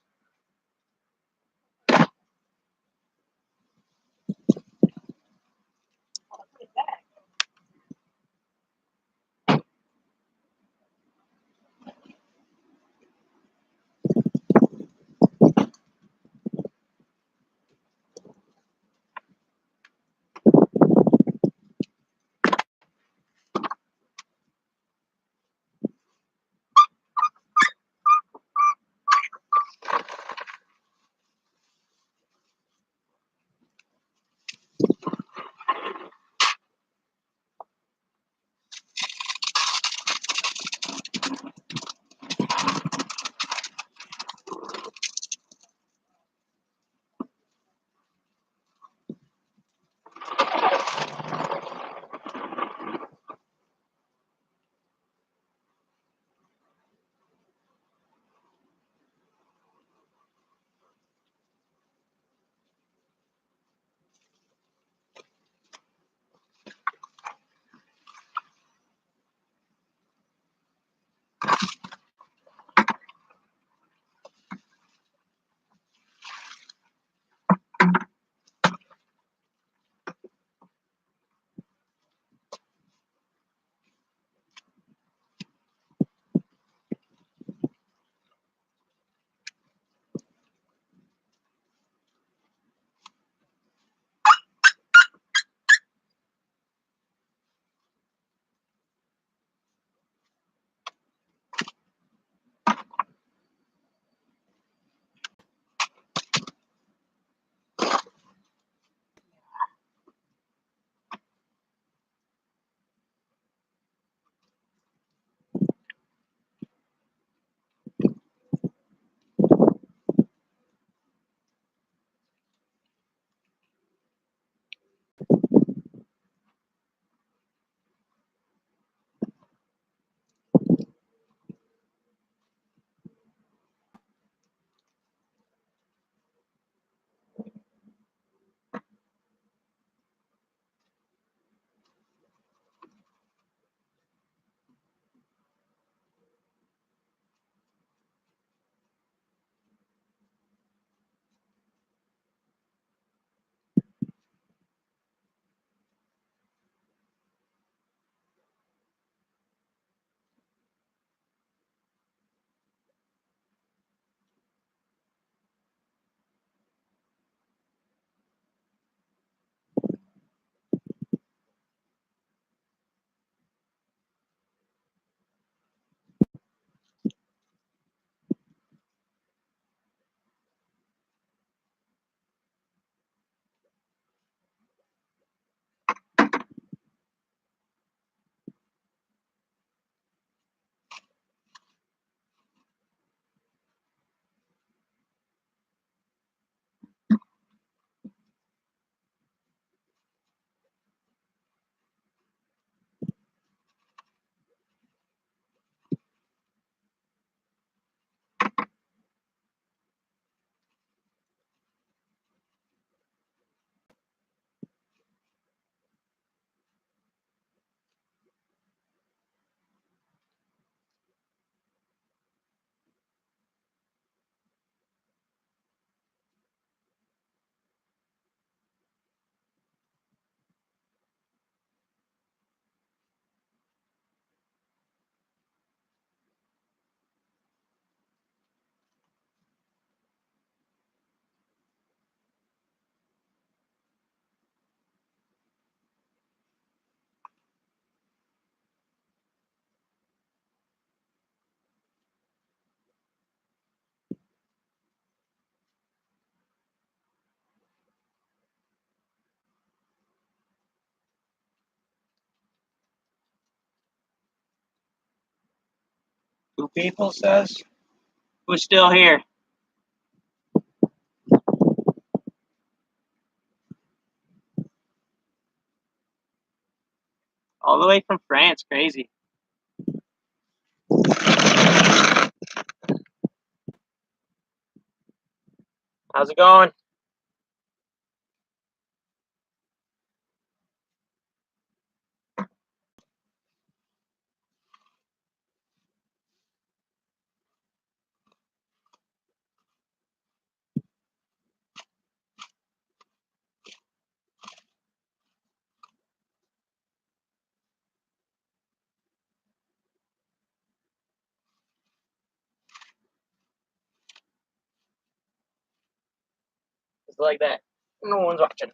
2 people says. Who's still here? All the way from France, crazy. How's it going? Just like that. No one's watching.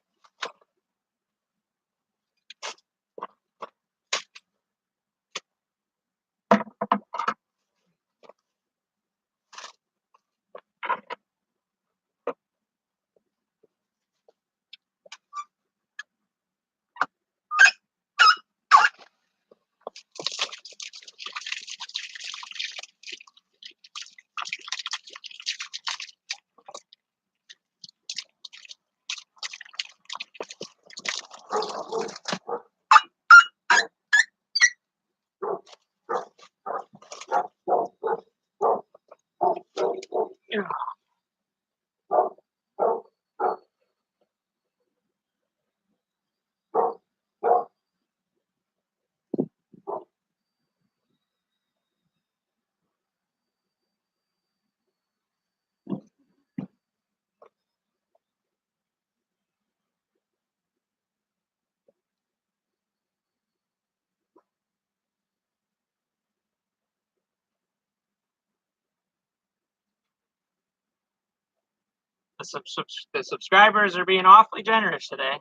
The subscribers are being awfully generous today.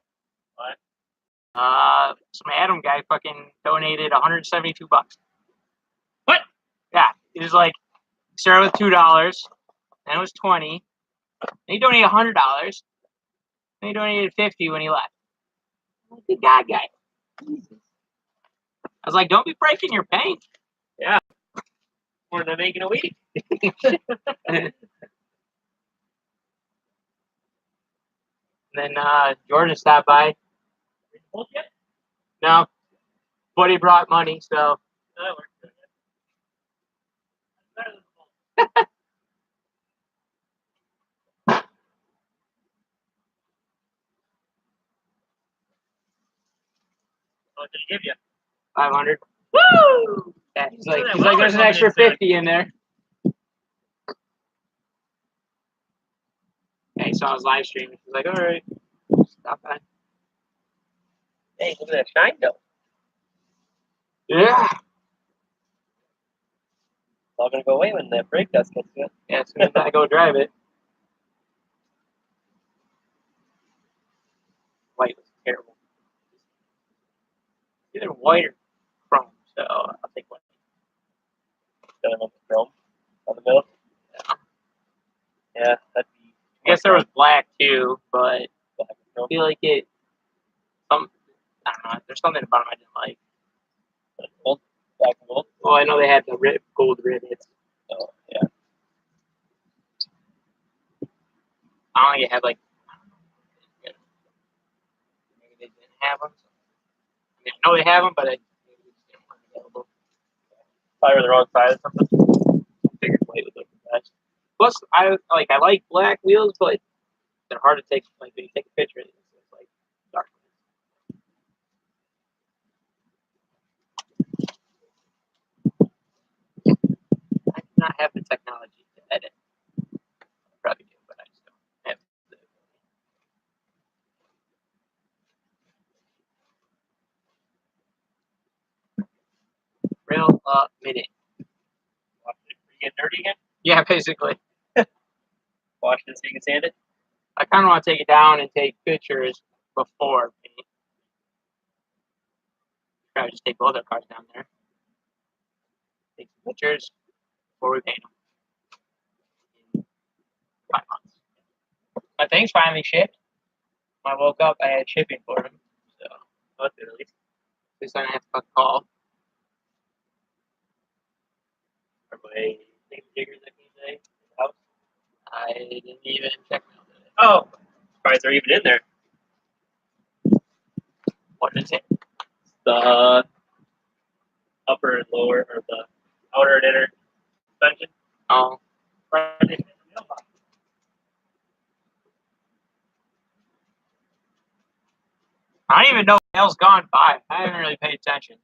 What? Some Adam guy fucking donated $172. What? Yeah, it was like started with $2, then it was 20, then he donated $100, then he donated 50 when he left. Good God, guy. Jesus. I was like, don't be breaking your bank. Yeah. More than making a week. Then Jordan stopped by. Bullshit. No, but he brought money, so. That works good. Better than bullshit. What did he give you? 500. Woo! Yeah, he's like, there's an extra 50 in there. Yeah, he saw his live stream. He's like, all right, stop by. Hey, look at that shine though. Yeah. It's all gonna go away when the brake dust gets good. Yeah, as soon as I go drive it. White was terrible. Either white or chrome, so I'll take white. Got a little chrome on the middle. Yeah, that'd be. I guess there was black too, but black and I chrome. feel like I don't know, there's something about them I didn't like. Gold, black and gold. Well, I know they had the gold rivets. Oh yeah. I don't think it had like, maybe they didn't have them. I mean, I know they have them, but maybe they just didn't want them available. Probably the wrong side or something. I figured white would look the best. Plus, I like black wheels, but they're hard to take. Like when you take a picture, it's like dark. I do not have the technology to edit. I probably do, but I just don't have the real minute. Watch it. You get dirty again? Yeah, basically. Wash it so you can sand it. I kind of want to take it down and take pictures before paint. Probably just take both our cars down there. Take some pictures before we paint them. In 5 months. My thing's finally shipped. When I woke up, I had shipping for them. So, That's good at least. at least I didn't have to call. my thing jiggers that came today in the house? I didn't even check mail today. Oh, surprised they're even in there. What is it? The upper and lower, or the outer and inner suspension. Oh, Surprised they didn't in the mailbox. I don't even know what mail's gone by. I haven't really paid attention.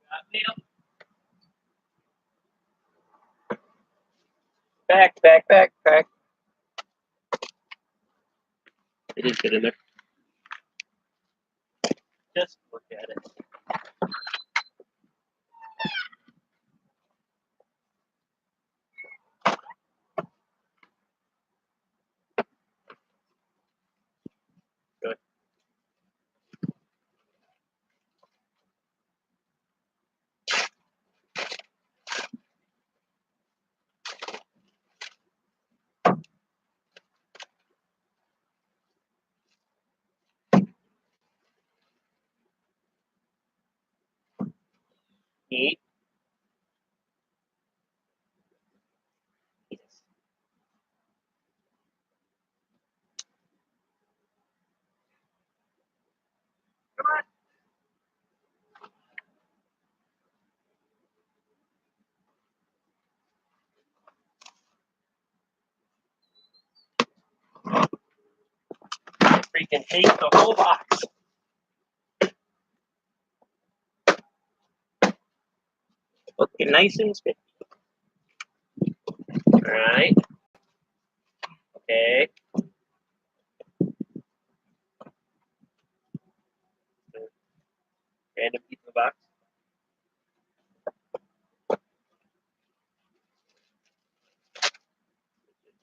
Got mail. Back. It did fit in there. Just look at it. Good. Neat. Jesus. Come on. Freaking hate the whole box. Looking nice and spiffy. Alright. Okay. Random piece of the box.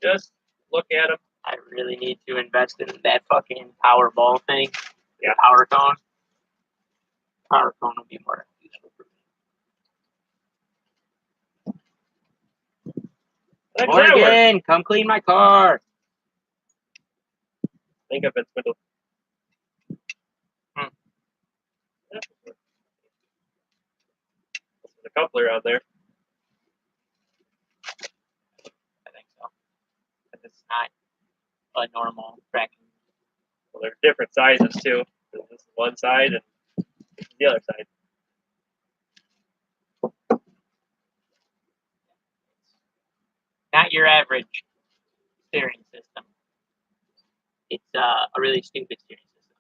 Just look at them. I really need to invest in that fucking power ball thing. Yeah. Power cone. Power cone would be more useful for me. Morgan, come clean my car. I think I've been swindled. Hmm. There's a coupler out there. I think so. Because it's not a normal tracking. Well, there's different sizes too. This is one side and this is the other side. Not your average steering system. It's a really stupid steering system.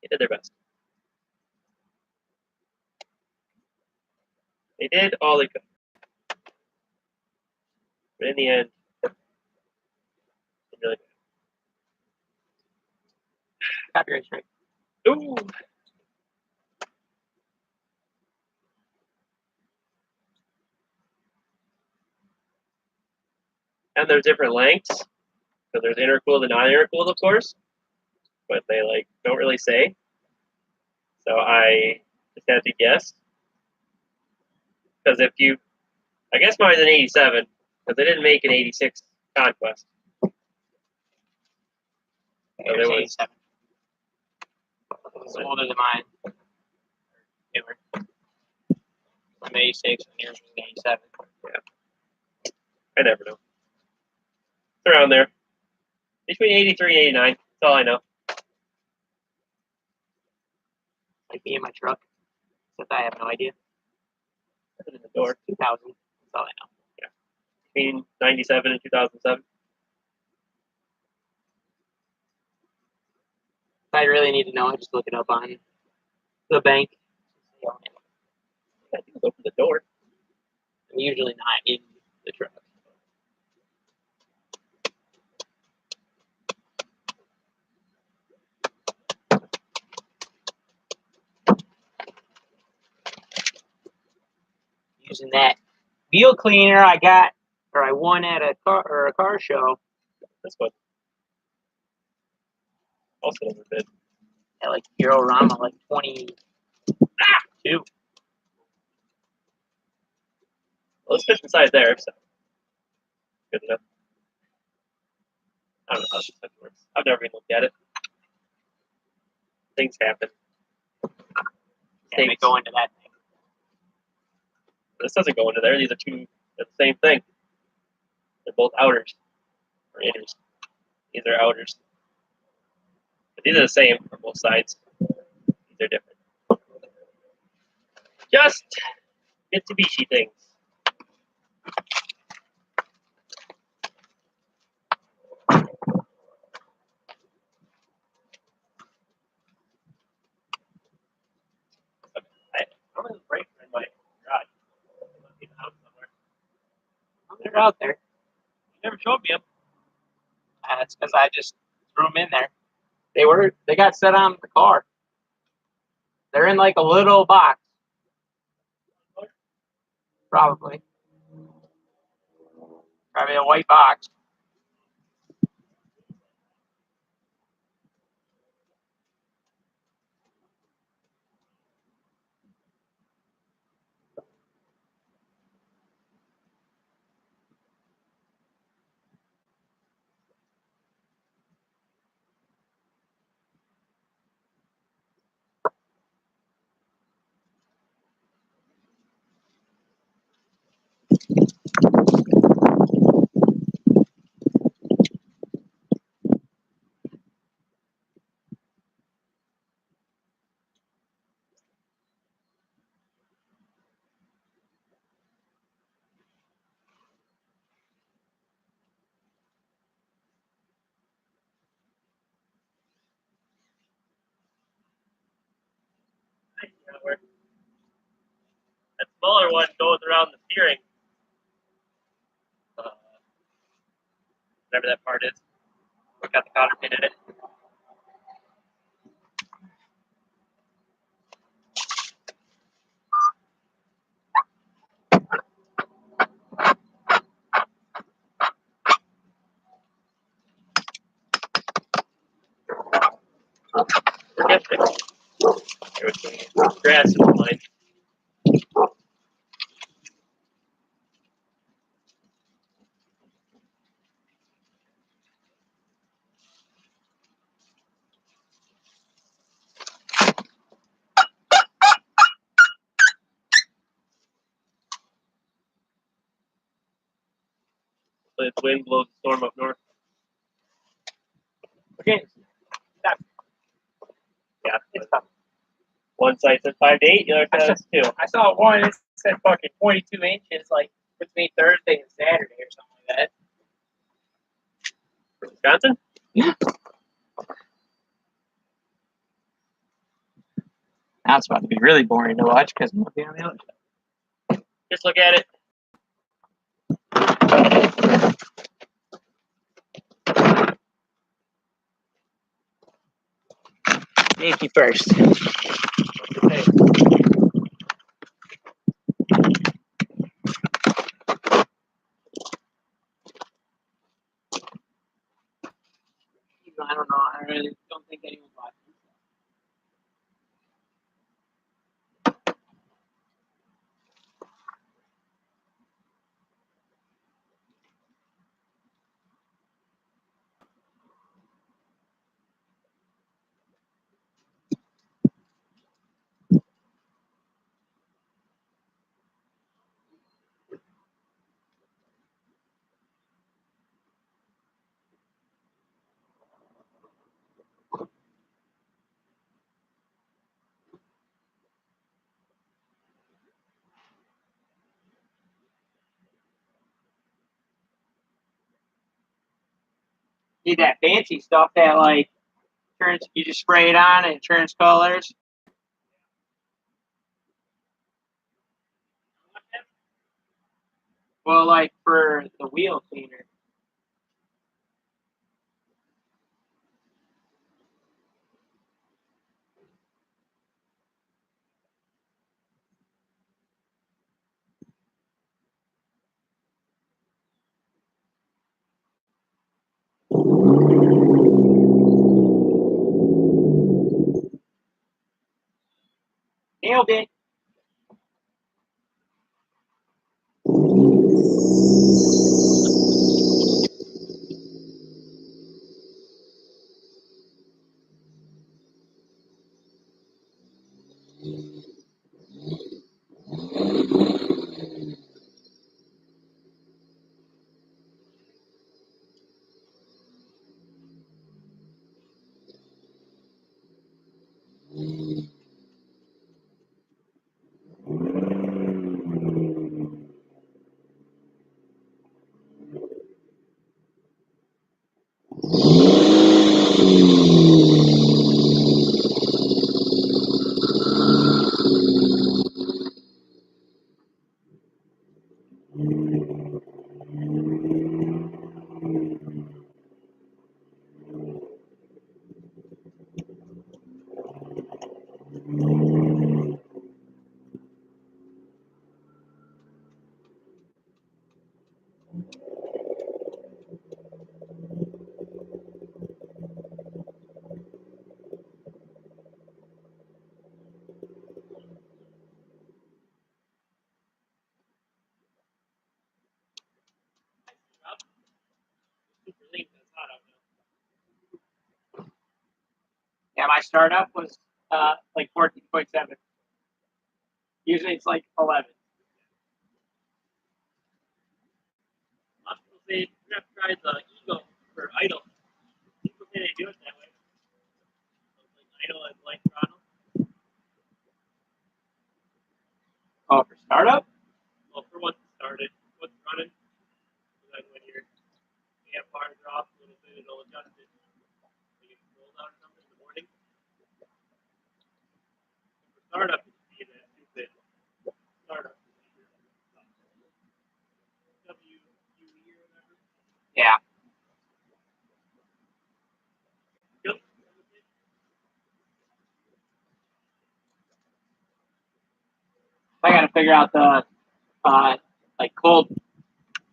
They did their best. They did all they could. But in the end, they really Copyright strike. Ooh. And there's different lengths. So there's intercooled and non-intercooled, of course. But they like don't really say. So I just had to guess. Because if you, I guess mine's an 87, because they didn't make an 86 Conquest. So there Here's was 87. It's older than mine. Newer. I'm 86 and yours was 87. Yeah. I never know. It's around there. Between 83 and 89. That's all I know. Like me and my truck. Except I have no idea. Put it in the door. 2000. That's all I know. Between 97 and 2007. If I really need to know, I just look it up on the bank. I think open the door. I'm usually not in the truck. Using that wheel cleaner I got, or I won at a car show. This one. Also over bid. At like Fiero Rama, like 22. Well, let's fish inside there, so good enough. I don't know how this stuff works. I've never even looked at it. Things happen. They go into that thing. This doesn't go into there. These are two. They're the same thing. They're both outers or inners. These are outers. But these are the same for both sides. These are different. Just Mitsubishi things. I'm going to break in my garage. In the house somewhere. They're out there. You never showed me them. That's because I just threw them in there. They got set on the car. They're in like a little box. Probably a white box. Where that smaller one goes around the steering. Whatever that part is. We got the cotter pin in it. Forget it. There was some grass in the line. The wind blows the storm up north. Okay. Stop. Yeah. One side said 5 to 8, the other side says 2. I saw one. It said fucking 22 inches, like between Thursday and Saturday or something like that. For Wisconsin? Now it's about to be really boring to watch because I'm looking on the other side. Just look at it. Safety first. Okay. I don't know. I really don't think anyone's watching. Need that fancy stuff that like turns. You just spray it on and it turns colors. Well, like for the wheel cleaner. Nailed it. Yeah, my startup was like 14.7. Usually it's like 11. Some people say you have to try the Ego for idle. People say they do it that way. So it's like idle and light throttle. Oh, for startup? Well, for once it started, once it's running, like when your amp bar drops a little bit, it'll adjust it. Like if it rolls out or something in the morning. For startup, it's be that stupid startup. WQE or whatever. Yeah. Yep. I gotta figure out the like cold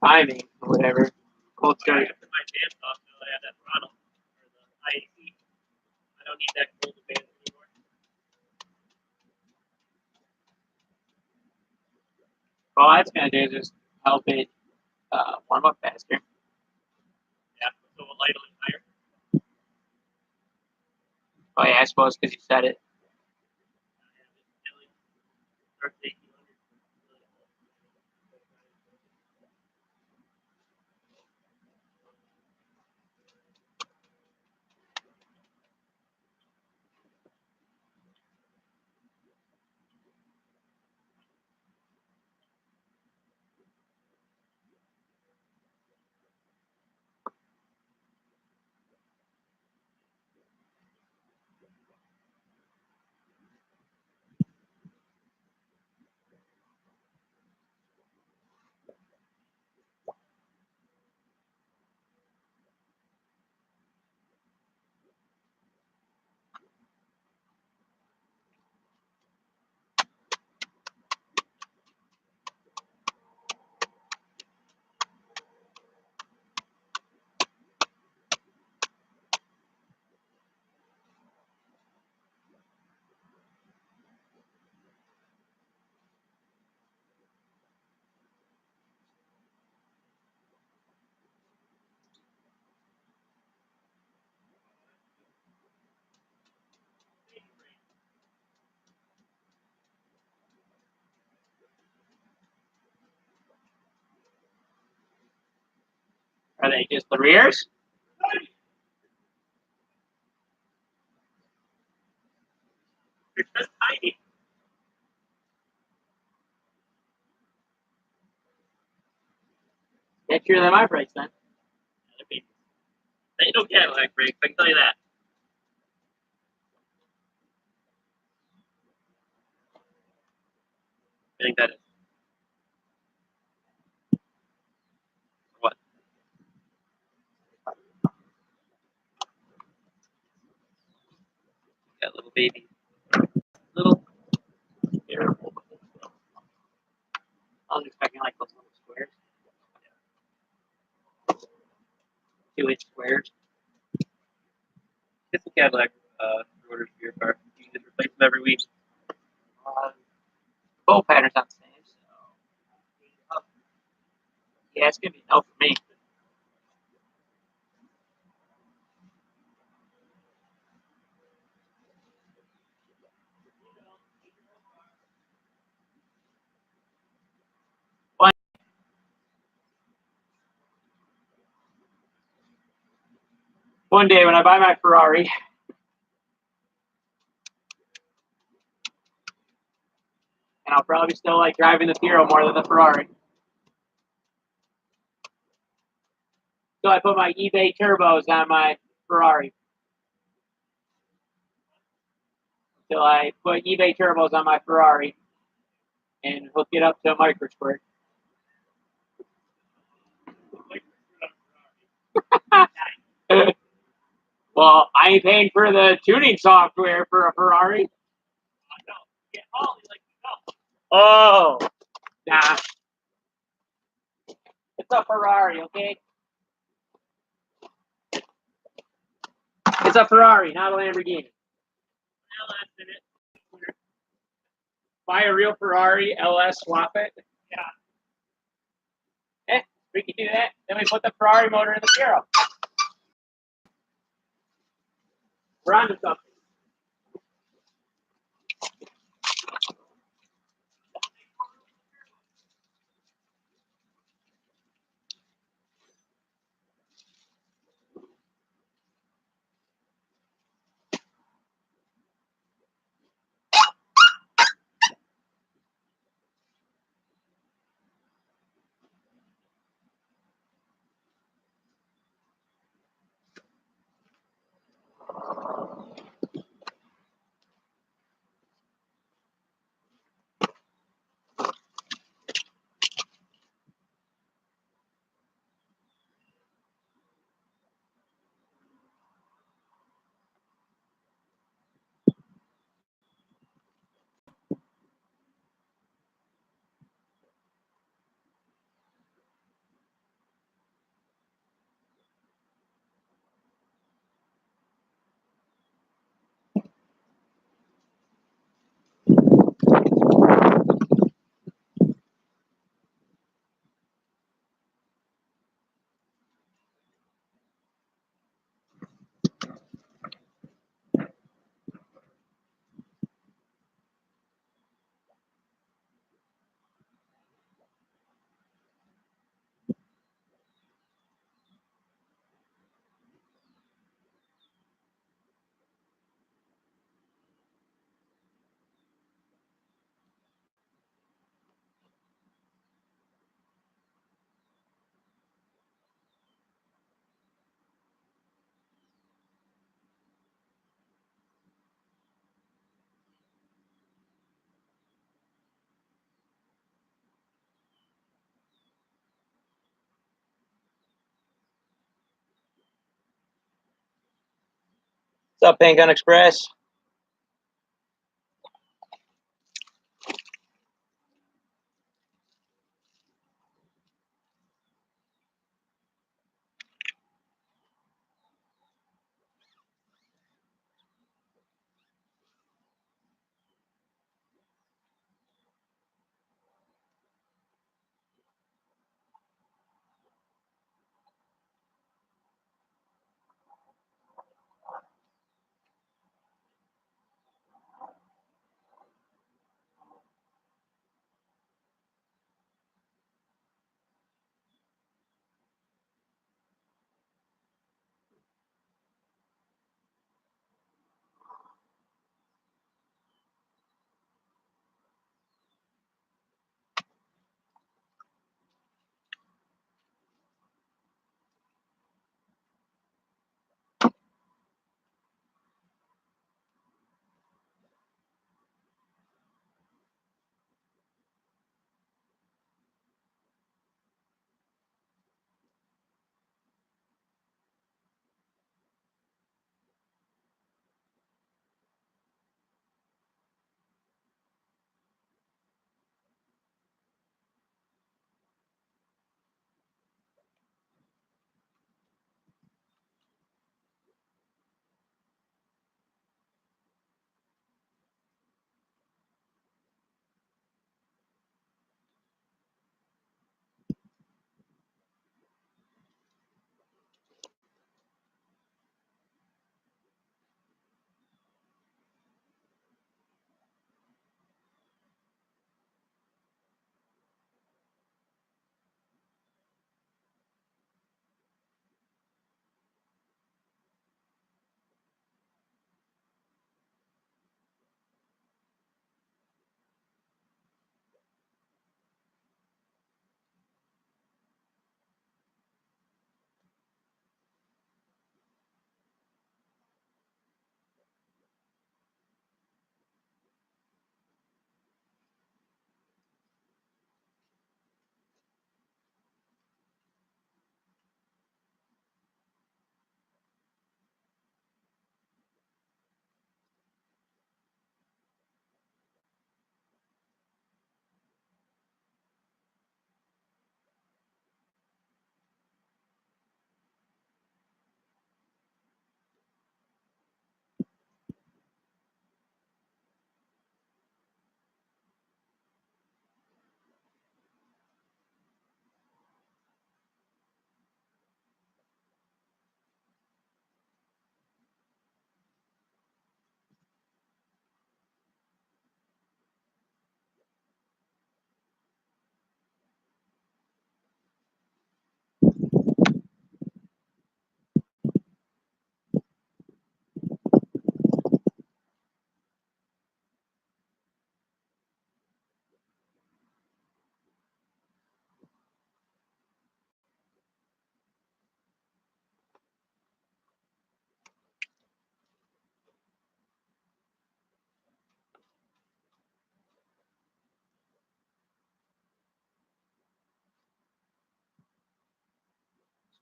timing or whatever. Cold I start. after my band's off, now I have that throttle or the IAC. I don't need that cold band anymore. All that's gonna do is just help it warm up faster. Yeah, so we'll idle it higher. Oh yeah, I suppose because you said it. Are they just the rears? They're just tiny. Get sure that my brakes then. They don't Cadillac brakes, I can tell you that. I think that is. baby. Little. Beautiful. I was expecting like those little squares. 2-inch squares. It's a Cadillac orders for your car. You can just replace them every week. Both patterns not the same, so yeah, it's gonna be no for me. One day when I buy my Ferrari, and I'll probably still like driving the Fiero more than the Ferrari. So I put my eBay turbos on my Ferrari. So I put eBay turbos on my Ferrari and hook it up to a micro squirt. Well, I ain't paying for the tuning software for a Ferrari. Oh, nah. It's a Ferrari, okay? It's a Ferrari, not a Lamborghini. Buy a real Ferrari, LS, swap it. Yeah. We can do that. Then we put the Ferrari motor in the Fiero. We're on to something. What's up, Paint Gun Express?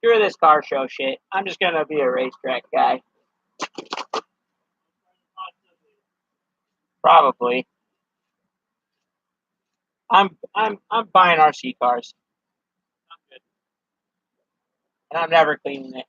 Screw this car show shit. I'm just gonna be a racetrack guy. Probably. I'm buying RC cars. And I'm never cleaning it.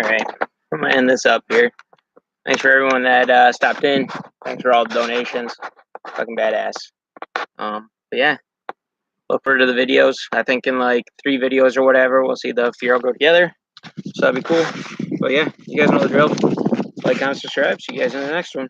Alright, I'm going to end this up here. Thanks for everyone that stopped in. Thanks for all the donations. Fucking badass. But yeah, look forward to the videos. I think in like 3 videos or whatever, we'll see the Fiero go together. So that'd be cool. But yeah, you guys know the drill. Like, comment, subscribe. See you guys in the next one.